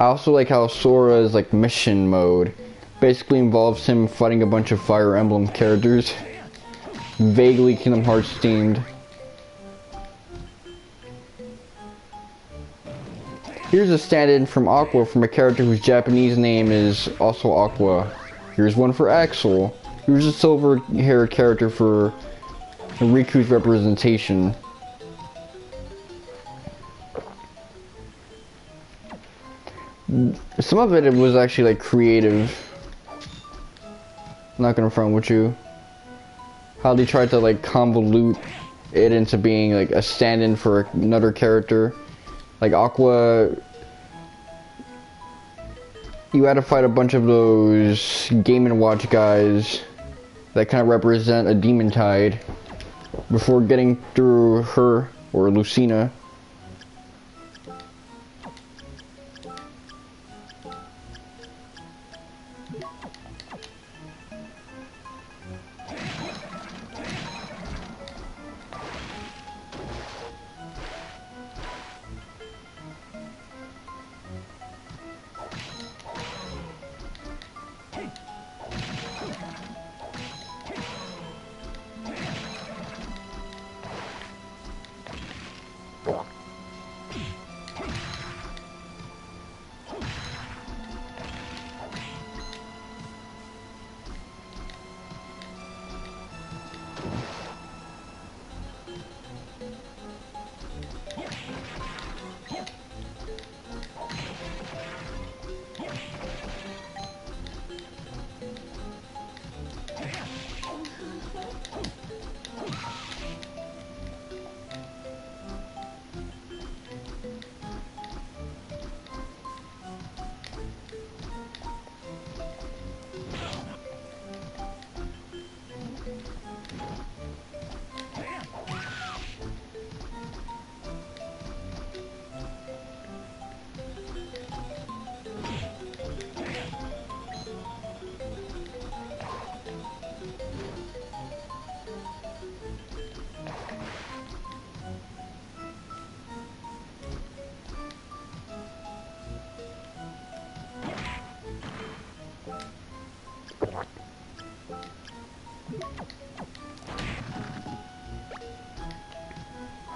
I also like how Sora's like mission mode basically involves him fighting a bunch of Fire Emblem characters. Vaguely Kingdom Hearts themed. Here's a stand-in from Aqua from a character whose Japanese name is also Aqua. Here's one for Axel. Here's a silver-haired character for Riku's representation. Some of it was actually like creative. I'm not gonna front with you. How they tried to like convolute it into being like a stand-in for another character. Like Aqua, you had to fight a bunch of those Game & Watch guys that kind of represent a demon tide before getting through her, or Lucina.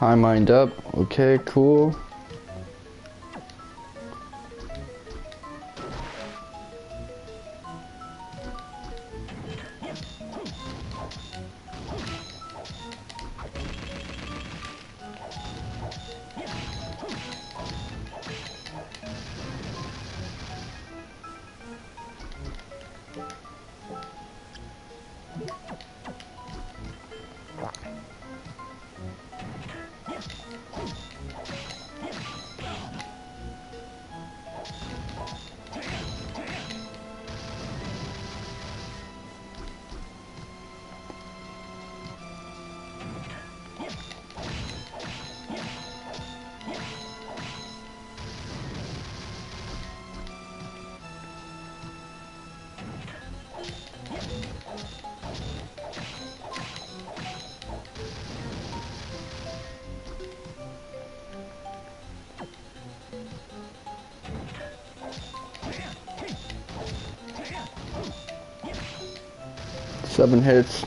High mind up. Okay, cool. Seven hits.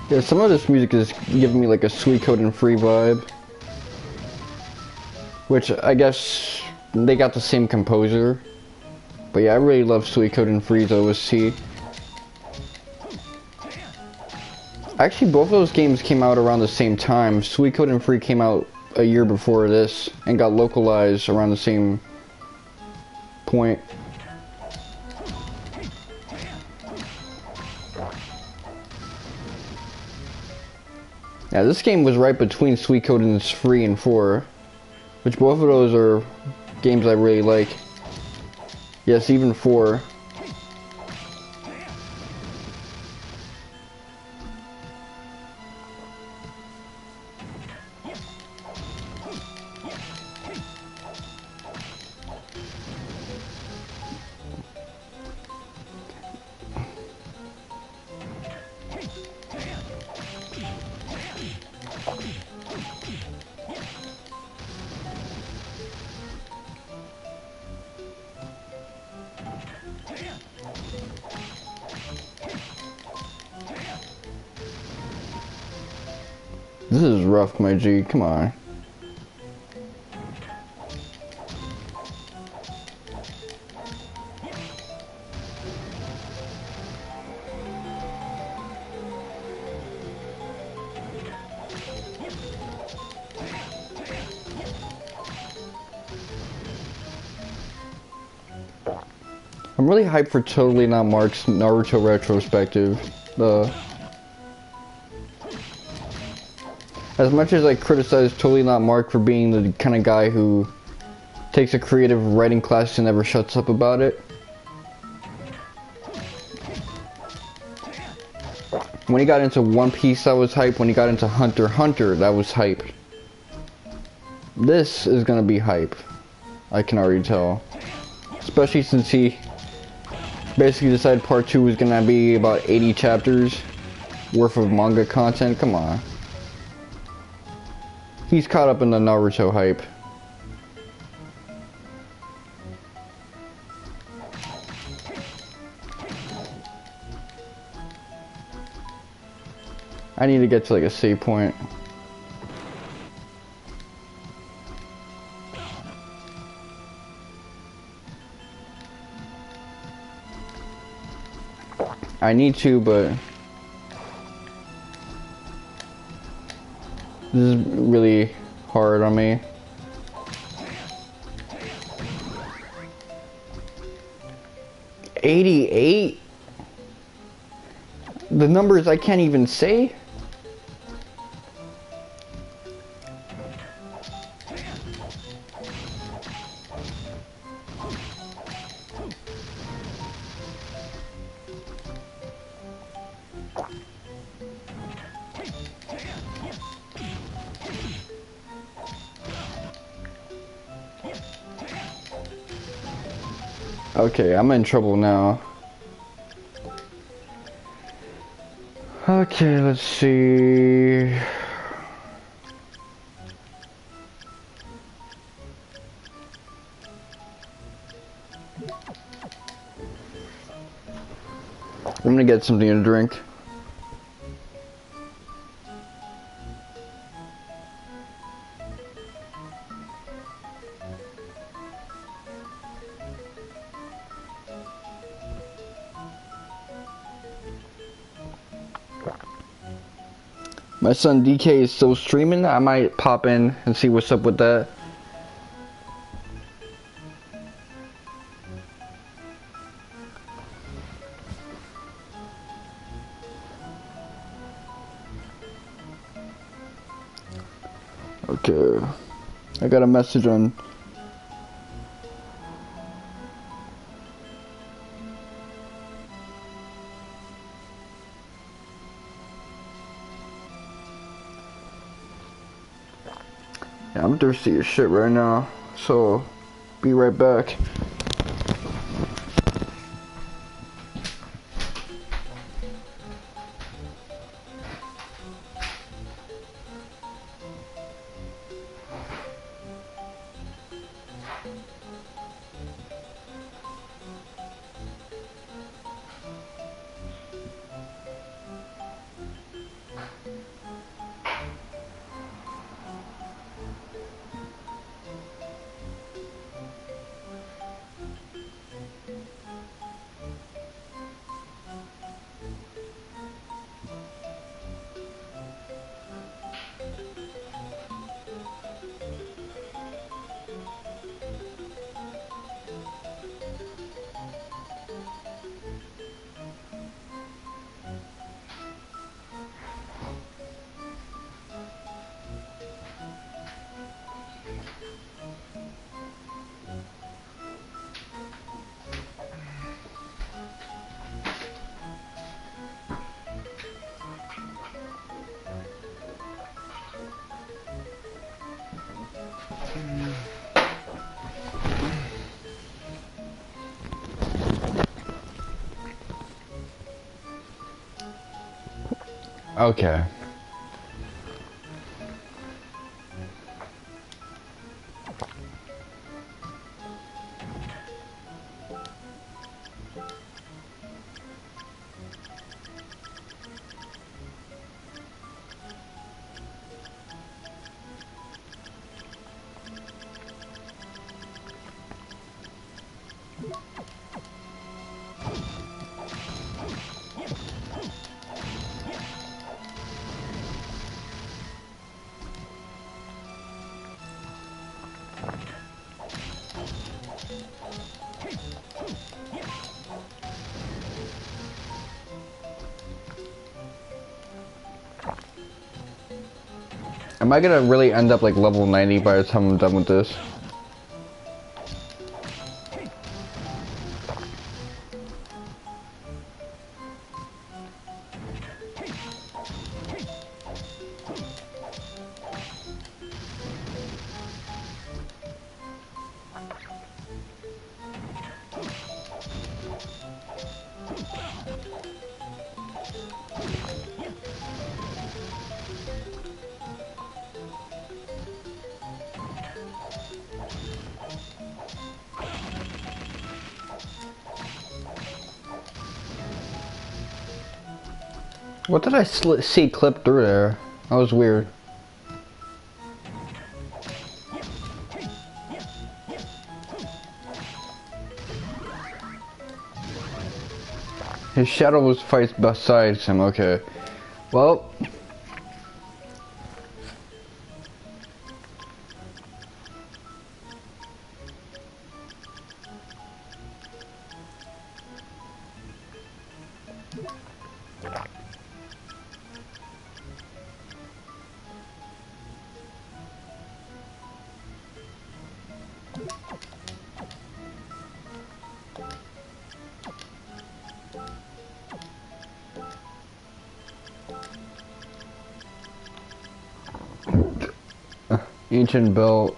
Yeah, some of this music is giving me like a Suikoden and Free vibe. Which I guess they got the same composer. But yeah, I really love Suikoden and Free's OST. Actually, both of those games came out around the same time. Suikoden and Free came out a year before this and got localized around the same point. Yeah, this game was right between Suikoden's 3 and 4, which both of those are games I really like. Yes, even 4. This is rough, my G. Come on. I'm really hyped for Totally Not Mark's Naruto retrospective. As much as I criticize Totally Not Mark for being the kind of guy who takes a creative writing class and never shuts up about it, when he got into One Piece, that was hype. When he got into Hunter x Hunter, that was hype. This is gonna be hype. I can already tell. Especially since he basically decided part 2 was gonna be about 80 chapters worth of manga content. Come on. He's caught up in the Naruto hype. I need to get to like a save point. I need to, but this is really hard on me. $88? The numbers I can't even say? Okay, I'm in trouble now. Okay, let's see. I'm gonna get something to drink. My son DK is still streaming. I might pop in and see what's up with that. Okay. I got a message on. Yeah, I'm thirsty as shit right now, so be right back. Okay. Am I gonna really end up like level 90 by the time I'm done with this? What did I see clip through there? That was weird. His shadow was fights besides him, okay. Well. Ancient belt.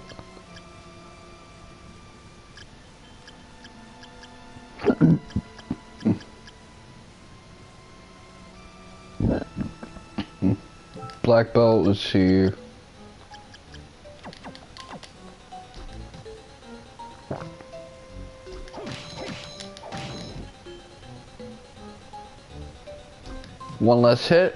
black belt. Let's see. One less hit.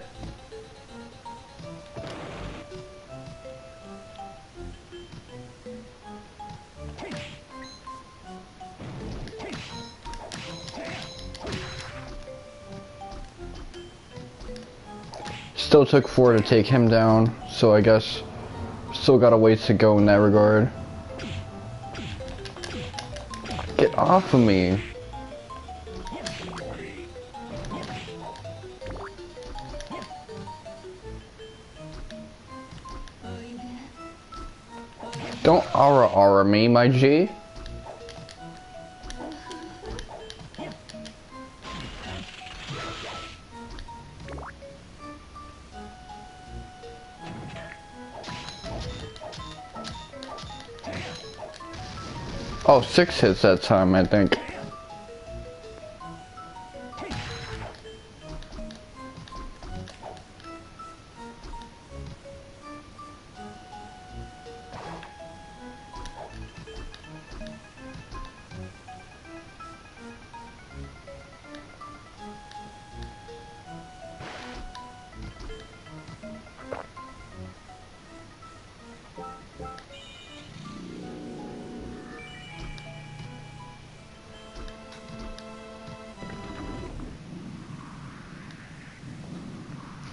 Still took 4 to take him down, so I guess still got a ways to go in that regard. Get off of me. Don't aura me, my G. Oh, 6 hits that time, I think.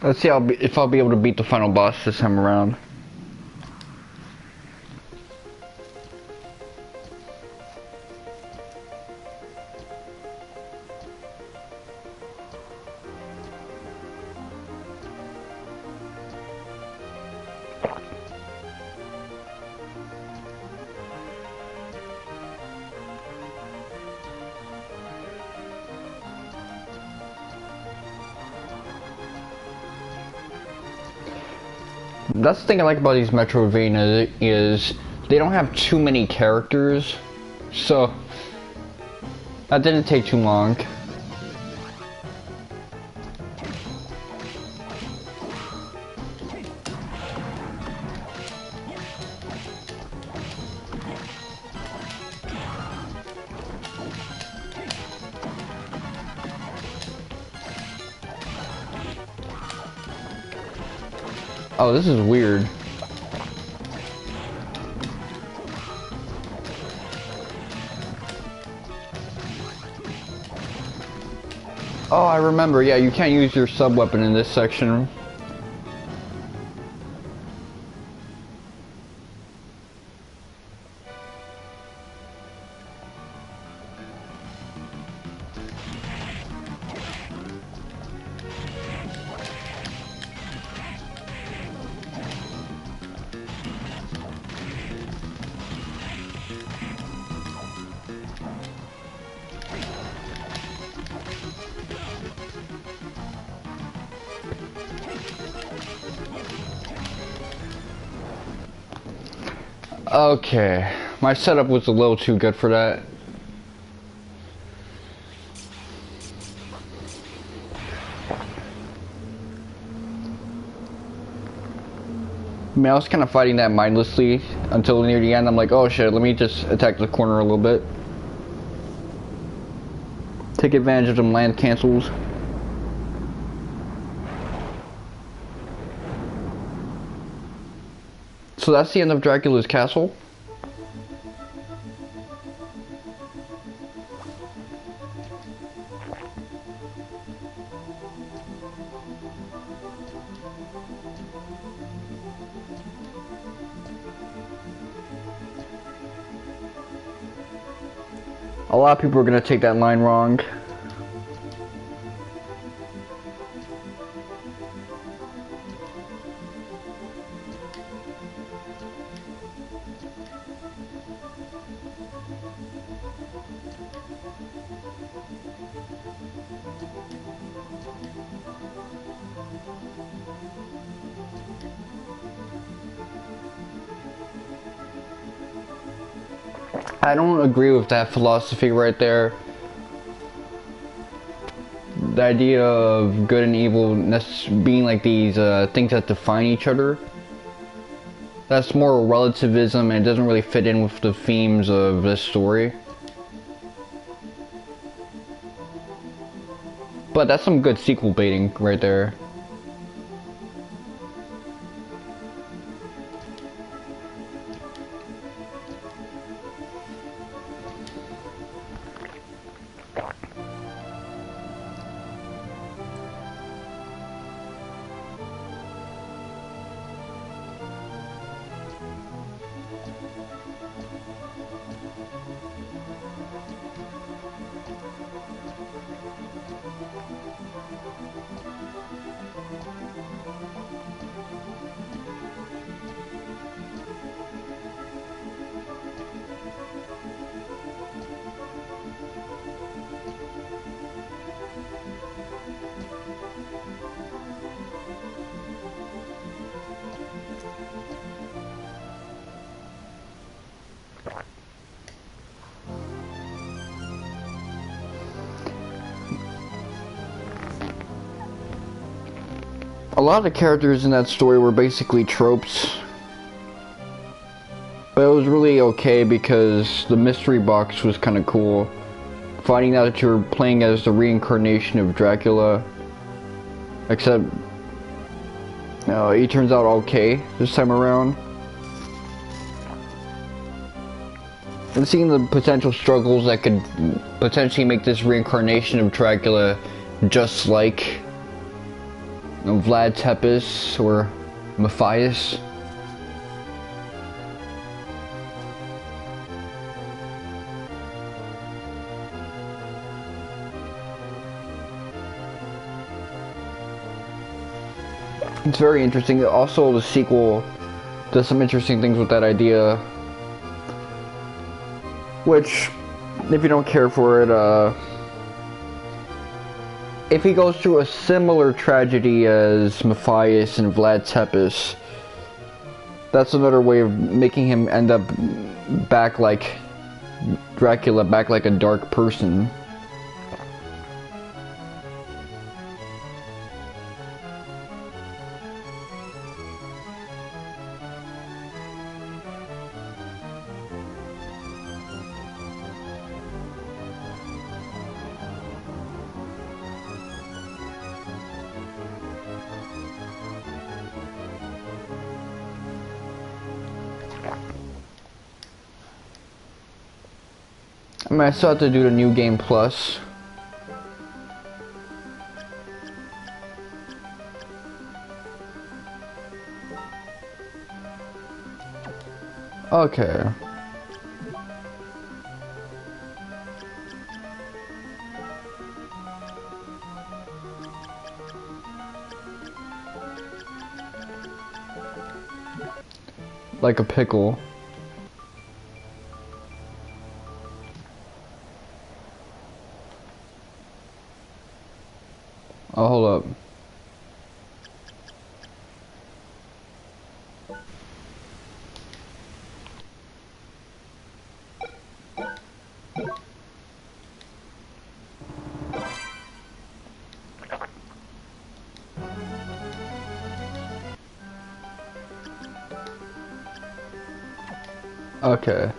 Let's see if I'll be able to beat the final boss this time around. That's the thing I like about these Metroidvania is they don't have too many characters, so that didn't take too long. Oh, this is weird. Oh, I remember. Yeah, you can't use your sub-weapon in this section. Okay, my setup was a little too good for that. I mean, I was kind of fighting that mindlessly until near the end. I'm like, oh shit, let me just attack the corner a little bit. Take advantage of them land cancels. So that's the end of Dracula's castle. A lot of people are going to take that line wrong. I don't agree with that philosophy right there. the idea of good and evil being like these things that define each other. That's more relativism, and it doesn't really fit in with the themes of this story. But that's some good sequel baiting right there. A lot of the characters in that story were basically tropes. But it was really okay because the mystery box was kind of cool. Finding out that you were playing as the reincarnation of Dracula. Except, he turns out okay this time around. And seeing the potential struggles that could potentially make this reincarnation of Dracula just like Vlad Tepes or Matthias. It's very interesting. Also, the sequel does some interesting things with that idea. Which, if you don't care for it, if he goes through a similar tragedy as Matthias and Vlad Tepes, that's another way of making him end up back like Dracula, back like a dark person. I mean, I still have to do the New Game Plus. Okay. Like a pickle. Oh, hold up. Okay.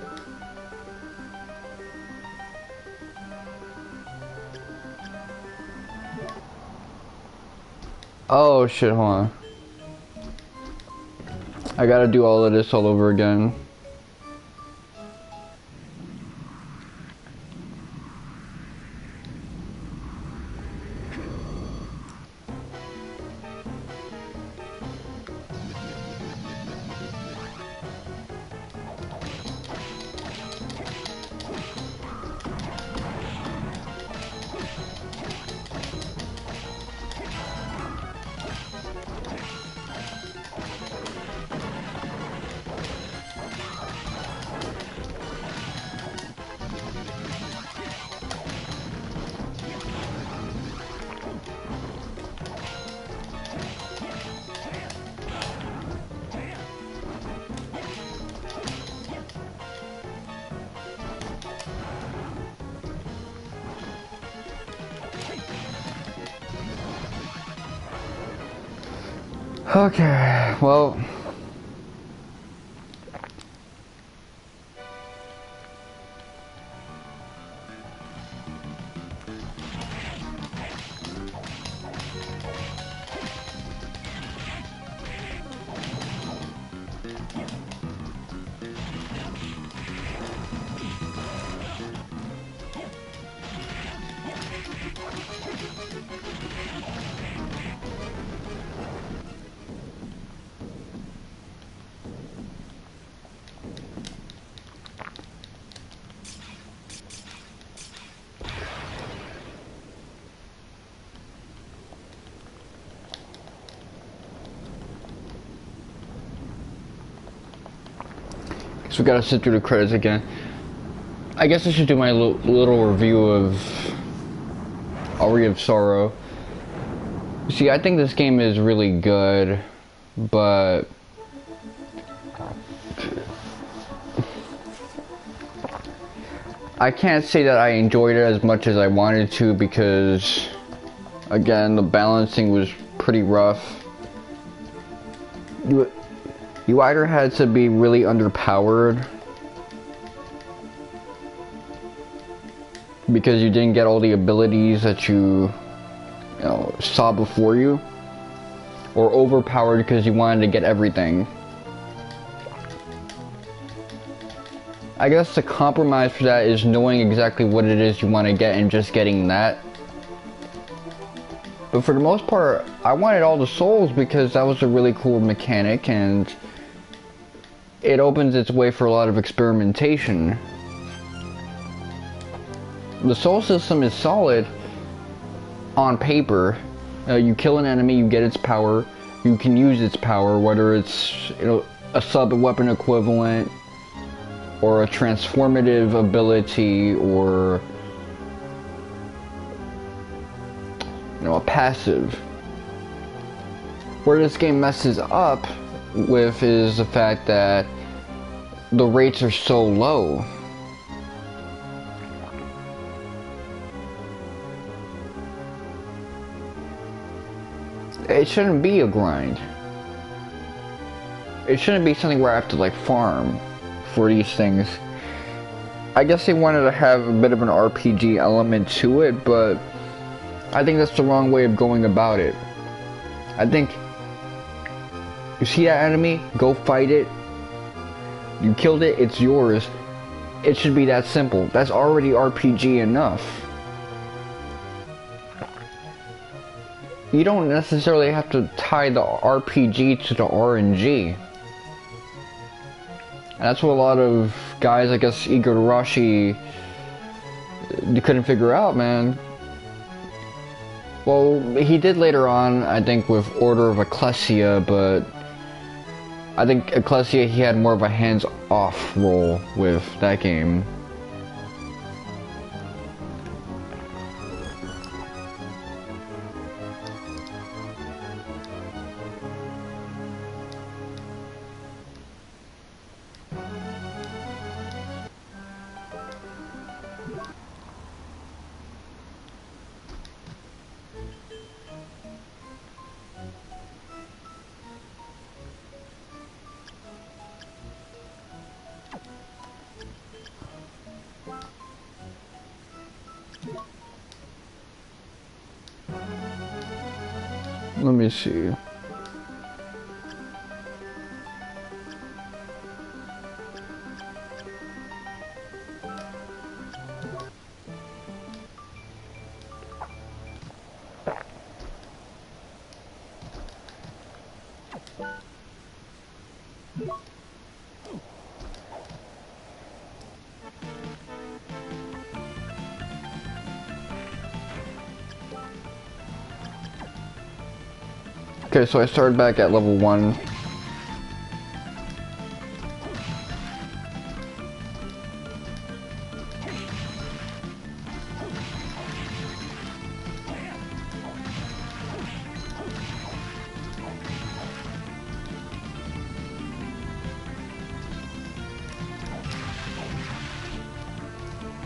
Oh shit, hold on. I gotta do all of this all over again. Okay, well. So we gotta sit through the credits again. I guess I should do my little review of Aria of Sorrow. See, I think this game is really good, but I can't say that I enjoyed it as much as I wanted to because, again, the balancing was pretty rough. You either had to be really underpowered because you didn't get all the abilities that you know, saw before you, or overpowered because you wanted to get everything. I guess the compromise for that is knowing exactly what it is you want to get and just getting that. But for the most part, I wanted all the souls because that was a really cool mechanic and it opens its way for a lot of experimentation. The soul system is solid on paper. You kill an enemy, you get its power, you can use its power, whether it's, you know, a sub-weapon equivalent or a transformative ability or, you know, a passive. Where this game messes up with is the fact that the rates are so low. It shouldn't be a grind. It shouldn't be something where I have to like farm for these things. I guess they wanted to have a bit of an RPG element to it, but I think that's the wrong way of going about it. I think you see that enemy, go fight it. You killed it, it's yours. It should be that simple. That's already RPG enough. You don't necessarily have to tie the RPG to the RNG. And that's what a lot of guys, I guess Igarashi, they couldn't figure out, man. Well, he did later on, I think, with Order of Ecclesia, but I think Ecclesia, he had more of a hands-off role with that game. Let me see. Okay, so I started back at level 1.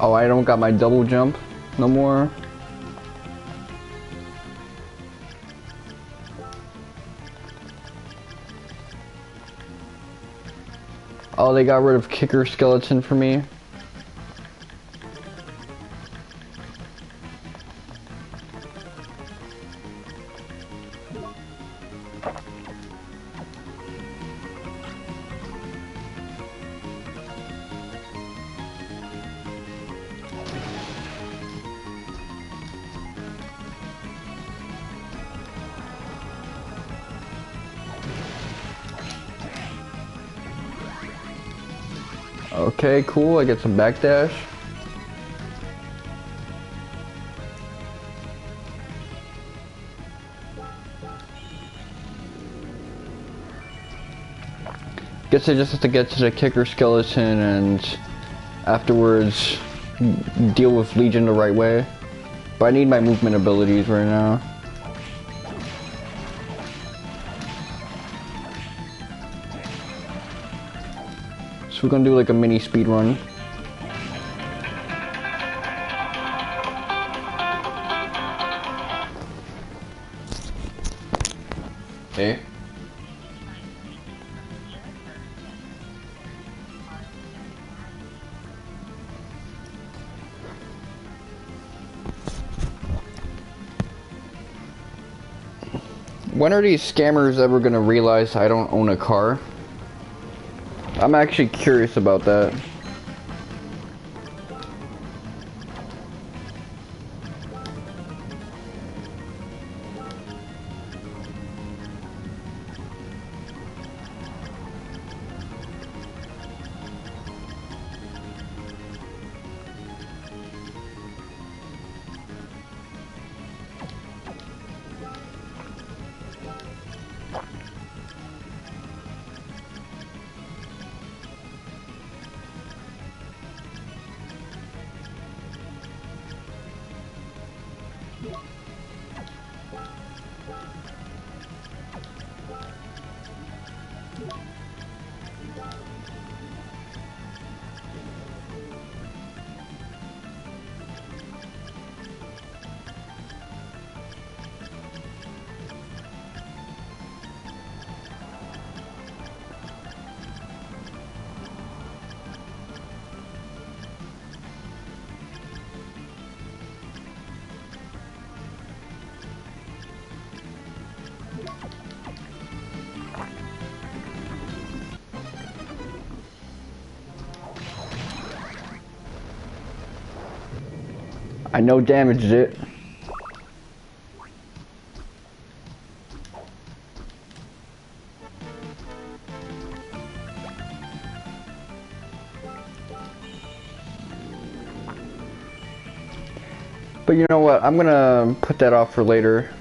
Oh, I don't got my double jump no more. Oh, they got rid of Kicker Skeleton for me. Okay, cool. I get some backdash. Guess I just have to get to the Kicker Skeleton and afterwards deal with Legion the right way. But I need my movement abilities right now. So we're gonna do like a mini speed run. Okay. When are these scammers ever gonna realize I don't own a car? I'm actually curious about that. I no damaged it. But you know what? I'm gonna put that off for later.